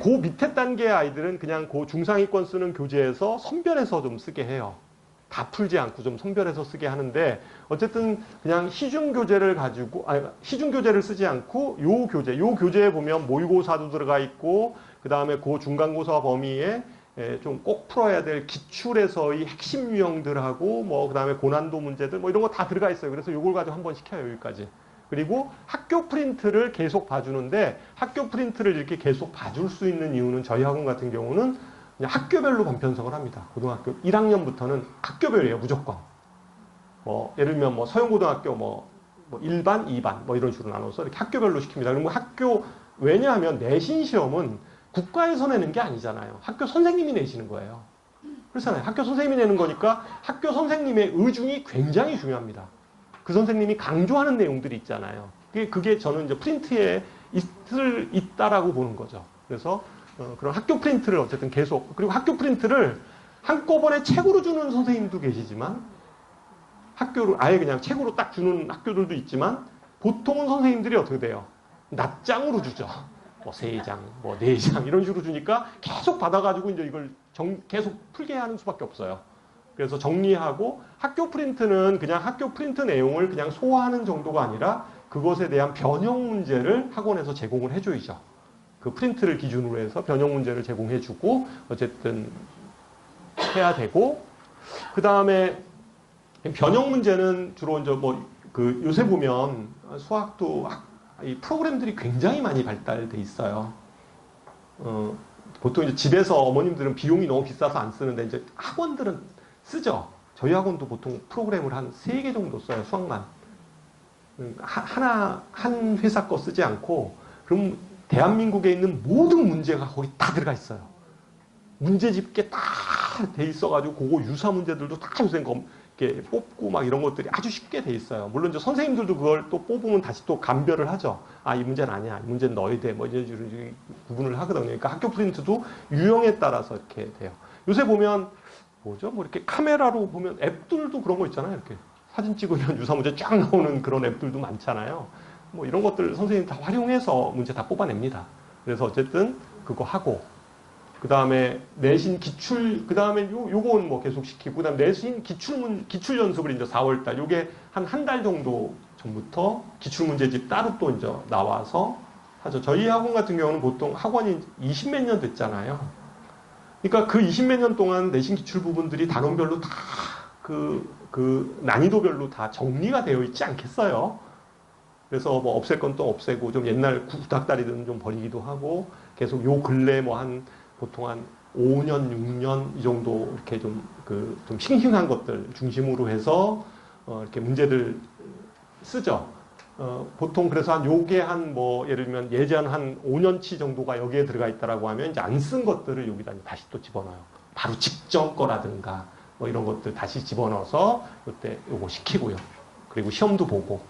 단계의 아이들은 그냥 그 중상위권 쓰는 교재에서 선별해서 좀 쓰게 해요. 다 풀지 않고 좀 선별해서 쓰게 하는데, 어쨌든 그냥 시중 교재를 쓰지 않고 요 교재에 보면 모의고사도 들어가 있고, 그 다음에 그 중간고사 범위에 좀 꼭 풀어야 될 기출에서의 핵심 유형들하고, 뭐 그 다음에 고난도 문제들 뭐 이런 거 다 들어가 있어요. 그래서 요걸 가지고 한번 시켜요, 여기까지. 그리고 학교 프린트를 계속 봐주는데, 학교 프린트를 이렇게 계속 봐줄 수 있는 이유는 저희 학원 같은 경우는 그냥 학교별로 반편성을 합니다. 고등학교 1학년부터는 학교별이에요, 무조건. 뭐 예를 들면 뭐 서영고등학교 뭐 1반, 2반 뭐 이런 식으로 나눠서 이렇게 학교별로 시킵니다. 그리고 왜냐하면 내신 시험은 국가에서 내는 게 아니잖아요. 학교 선생님이 내시는 거예요. 그렇잖아요. 학교 선생님이 내는 거니까 학교 선생님의 의중이 굉장히 중요합니다. 그 선생님이 강조하는 내용들이 있잖아요. 그게 저는 이제 프린트에 있다라고 보는 거죠. 그래서 그런 학교 프린트를 어쨌든 계속, 그리고 학교 프린트를 한꺼번에 책으로 주는 선생님도 계시지만, 학교로 아예 그냥 책으로 딱 주는 학교들도 있지만, 보통은 선생님들이 어떻게 돼요? 낱장으로 주죠. 뭐 3장, 뭐 4장 이런 식으로 주니까 계속 받아가지고 이제 이걸 계속 풀게 하는 수밖에 없어요. 그래서 정리하고, 학교 프린트는 그냥 학교 프린트 내용을 그냥 소화하는 정도가 아니라 그것에 대한 변형 문제를 학원에서 제공을 해줘야죠. 그 프린트를 기준으로 해서 변형 문제를 제공해주고 어쨌든 해야 되고, 그 다음에 변형 문제는 주로 이제 요새 보면 수학도 이 프로그램들이 굉장히 많이 발달돼 있어요. 보통 이제 집에서 어머님들은 비용이 너무 비싸서 안 쓰는데, 이제 학원들은 쓰죠. 저희 학원도 보통 프로그램을 한 3개 정도 써요, 수학만. 한 회사 거 쓰지 않고, 그럼 대한민국에 있는 모든 문제가 거기 다 들어가 있어요. 문제집게 다 돼 있어가지고, 그거 유사 문제들도 다 요새 이렇게 뽑고 막 이런 것들이 아주 쉽게 돼 있어요. 물론 이제 선생님들도 그걸 또 뽑으면 다시 또 감별을 하죠. 아, 이 문제는 아니야. 이 문제는 넣어야 돼. 뭐 이런 식으로 구분을 하거든요. 그러니까 학교 프린트도 유형에 따라서 이렇게 돼요. 요새 보면, 뭐 이렇게 카메라로 보면 앱들도 그런 거 있잖아요. 이렇게 사진 찍으면 유사 문제 쫙 나오는 그런 앱들도 많잖아요. 뭐 이런 것들 선생님 다 활용해서 문제 다 뽑아냅니다. 그래서 어쨌든 그거 하고, 그 다음에 내신 기출, 그 다음에 요건 뭐 계속 시키고, 그 다음에 내신 기출 연습을 이제 4월달, 요게 한 달 정도 전부터 기출 문제집 따로 또 이제 나와서 하죠. 저희 학원 같은 경우는 보통 학원이 20몇 년 됐잖아요. 그러니까 그 20몇 년 동안 내신 기출 부분들이 단원별로 다 난이도별로 다 정리가 되어 있지 않겠어요. 그래서 뭐 없앨 건 또 없애고, 좀 옛날 구닥다리들은 좀 버리기도 하고, 계속 요 근래 보통 한 5년, 6년 이 정도 이렇게 좀 싱싱한 것들 중심으로 해서 이렇게 문제들 쓰죠. 보통 그래서 요게 예를 들면 예전 한 5년치 정도가 여기에 들어가 있다라고 하면 이제 안 쓴 것들을 여기다 다시 또 집어넣어요. 바로 직전 거라든가 뭐 이런 것들 다시 집어넣어서 요때 요거 시키고요. 그리고 시험도 보고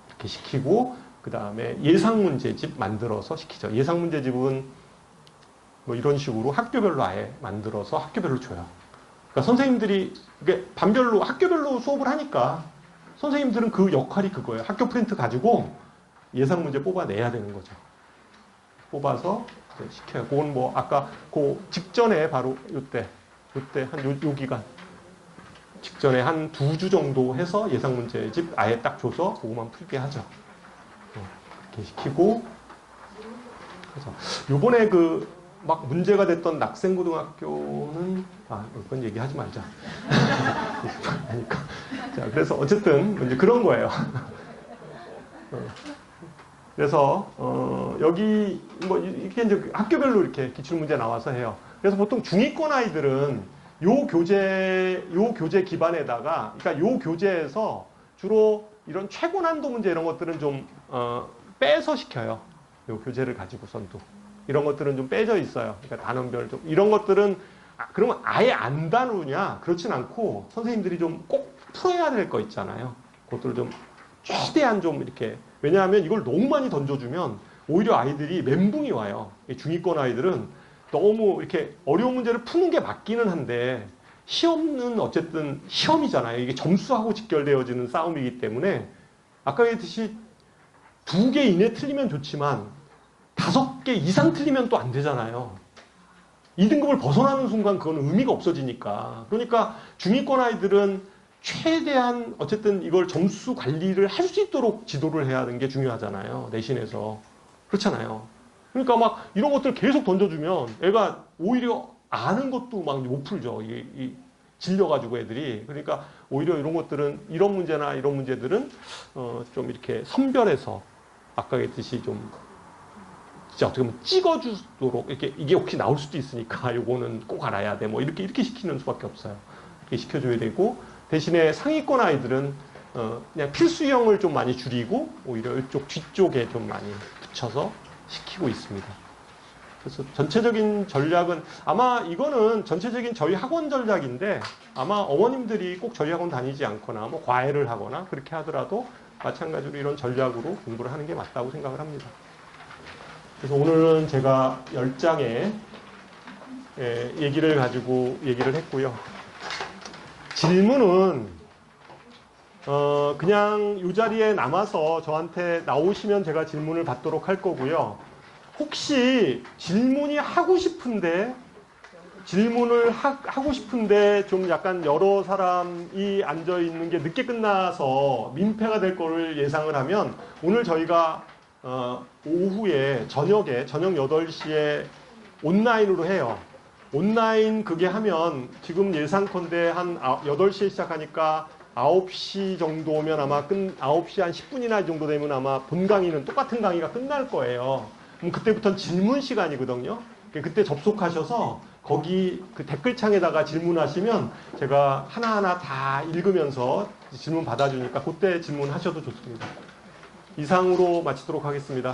이렇게 시키고, 그 다음에 예상 문제집 만들어서 시키죠. 예상 문제집은 뭐 이런 식으로 학교별로 아예 만들어서 학교별로 줘요. 그러니까 선생님들이 이게 반별로 학교별로 수업을 하니까 선생님들은 그 역할이 그거예요. 학교 프린트 가지고 예상 문제 뽑아내야 되는 거죠. 뽑아서 시켜요. 그건 뭐 아까 그 직전에 바로 요때 한 요 기간 직전에 한 2주 정도 해서 예상 문제집 아예 딱 줘서 그거만 풀게 하죠. 이렇게 시키고, 그래서 요번에 막 문제가 됐던 낙생고등학교는, 이건 얘기하지 말자. 그러니까. 자, 그래서 어쨌든 이제 그런 거예요. 그래서 여기 뭐 이렇게 이제 학교별로 이렇게 기출 문제 나와서 해요. 그래서 보통 중위권 아이들은 요 교재 기반에다가, 그러니까 요 교재에서 주로 이런 최고 난도 문제 이런 것들은 좀 빼서 시켜요. 요 교재를 가지고선도. 이런 것들은 좀 빼져 있어요. 그러니까 단원별 좀 이런 것들은 그러면 아예 안 다루냐? 그렇진 않고 선생님들이 좀 꼭 풀어야 될 거 있잖아요. 그것들을 좀 최대한 좀 이렇게 왜냐하면 이걸 너무 많이 던져주면 오히려 아이들이 멘붕이 와요. 중위권 아이들은 너무 이렇게 어려운 문제를 푸는 게 맞기는 한데 시험은 어쨌든 시험이잖아요. 이게 점수하고 직결되어지는 싸움이기 때문에 아까 얘기했듯이 2개 이내 틀리면 좋지만 5개 이상 틀리면 또 안 되잖아요. 2등급을 벗어나는 순간 그건 의미가 없어지니까. 그러니까 중위권 아이들은 최대한 어쨌든 이걸 점수 관리를 할 수 있도록 지도를 해야 하는 게 중요하잖아요. 내신에서. 그렇잖아요. 그러니까 막 이런 것들 계속 던져주면 애가 오히려 아는 것도 막 못 풀죠. 질려가지고 애들이. 그러니까 오히려 이런 것들은 이런 문제나 이런 문제들은 좀 이렇게 선별해서 아까 얘기했듯이 좀 진짜 어떻게 보면 찍어주도록 이게 혹시 나올 수도 있으니까 요거는 꼭 알아야 돼. 뭐 이렇게 시키는 수밖에 없어요. 이렇게 시켜줘야 되고 대신에 상위권 아이들은 그냥 필수형을 좀 많이 줄이고 오히려 이쪽 뒤쪽에 좀 많이 붙여서 시키고 있습니다. 그래서 전체적인 전략은 아마 이거는 전체적인 저희 학원 전략인데 아마 어머님들이 꼭 저희 학원 다니지 않거나 뭐 과외를 하거나 그렇게 하더라도 마찬가지로 이런 전략으로 공부를 하는 게 맞다고 생각을 합니다. 그래서 오늘은 제가 10장의 얘기를 가지고 얘기를 했고요. 질문은 그냥 이 자리에 남아서 저한테 나오시면 제가 질문을 받도록 할 거고요. 혹시 질문이 하고 싶은데 좀 약간 여러 사람이 앉아 있는 게 늦게 끝나서 민폐가 될 거를 예상을 하면 오늘 저희가 오후에 저녁 8시에 온라인으로 해요. 온라인 그게 하면 지금 예상컨대 한 8시에 시작하니까 9시 정도면 아마 9시 한 10분이나 정도 되면 아마 본 강의는 똑같은 강의가 끝날 거예요. 그럼 그때부터는 질문 시간이거든요. 그때 접속하셔서 거기 그 댓글창에다가 질문하시면 제가 하나하나 다 읽으면서 질문 받아주니까 그때 질문하셔도 좋습니다. 이상으로 마치도록 하겠습니다.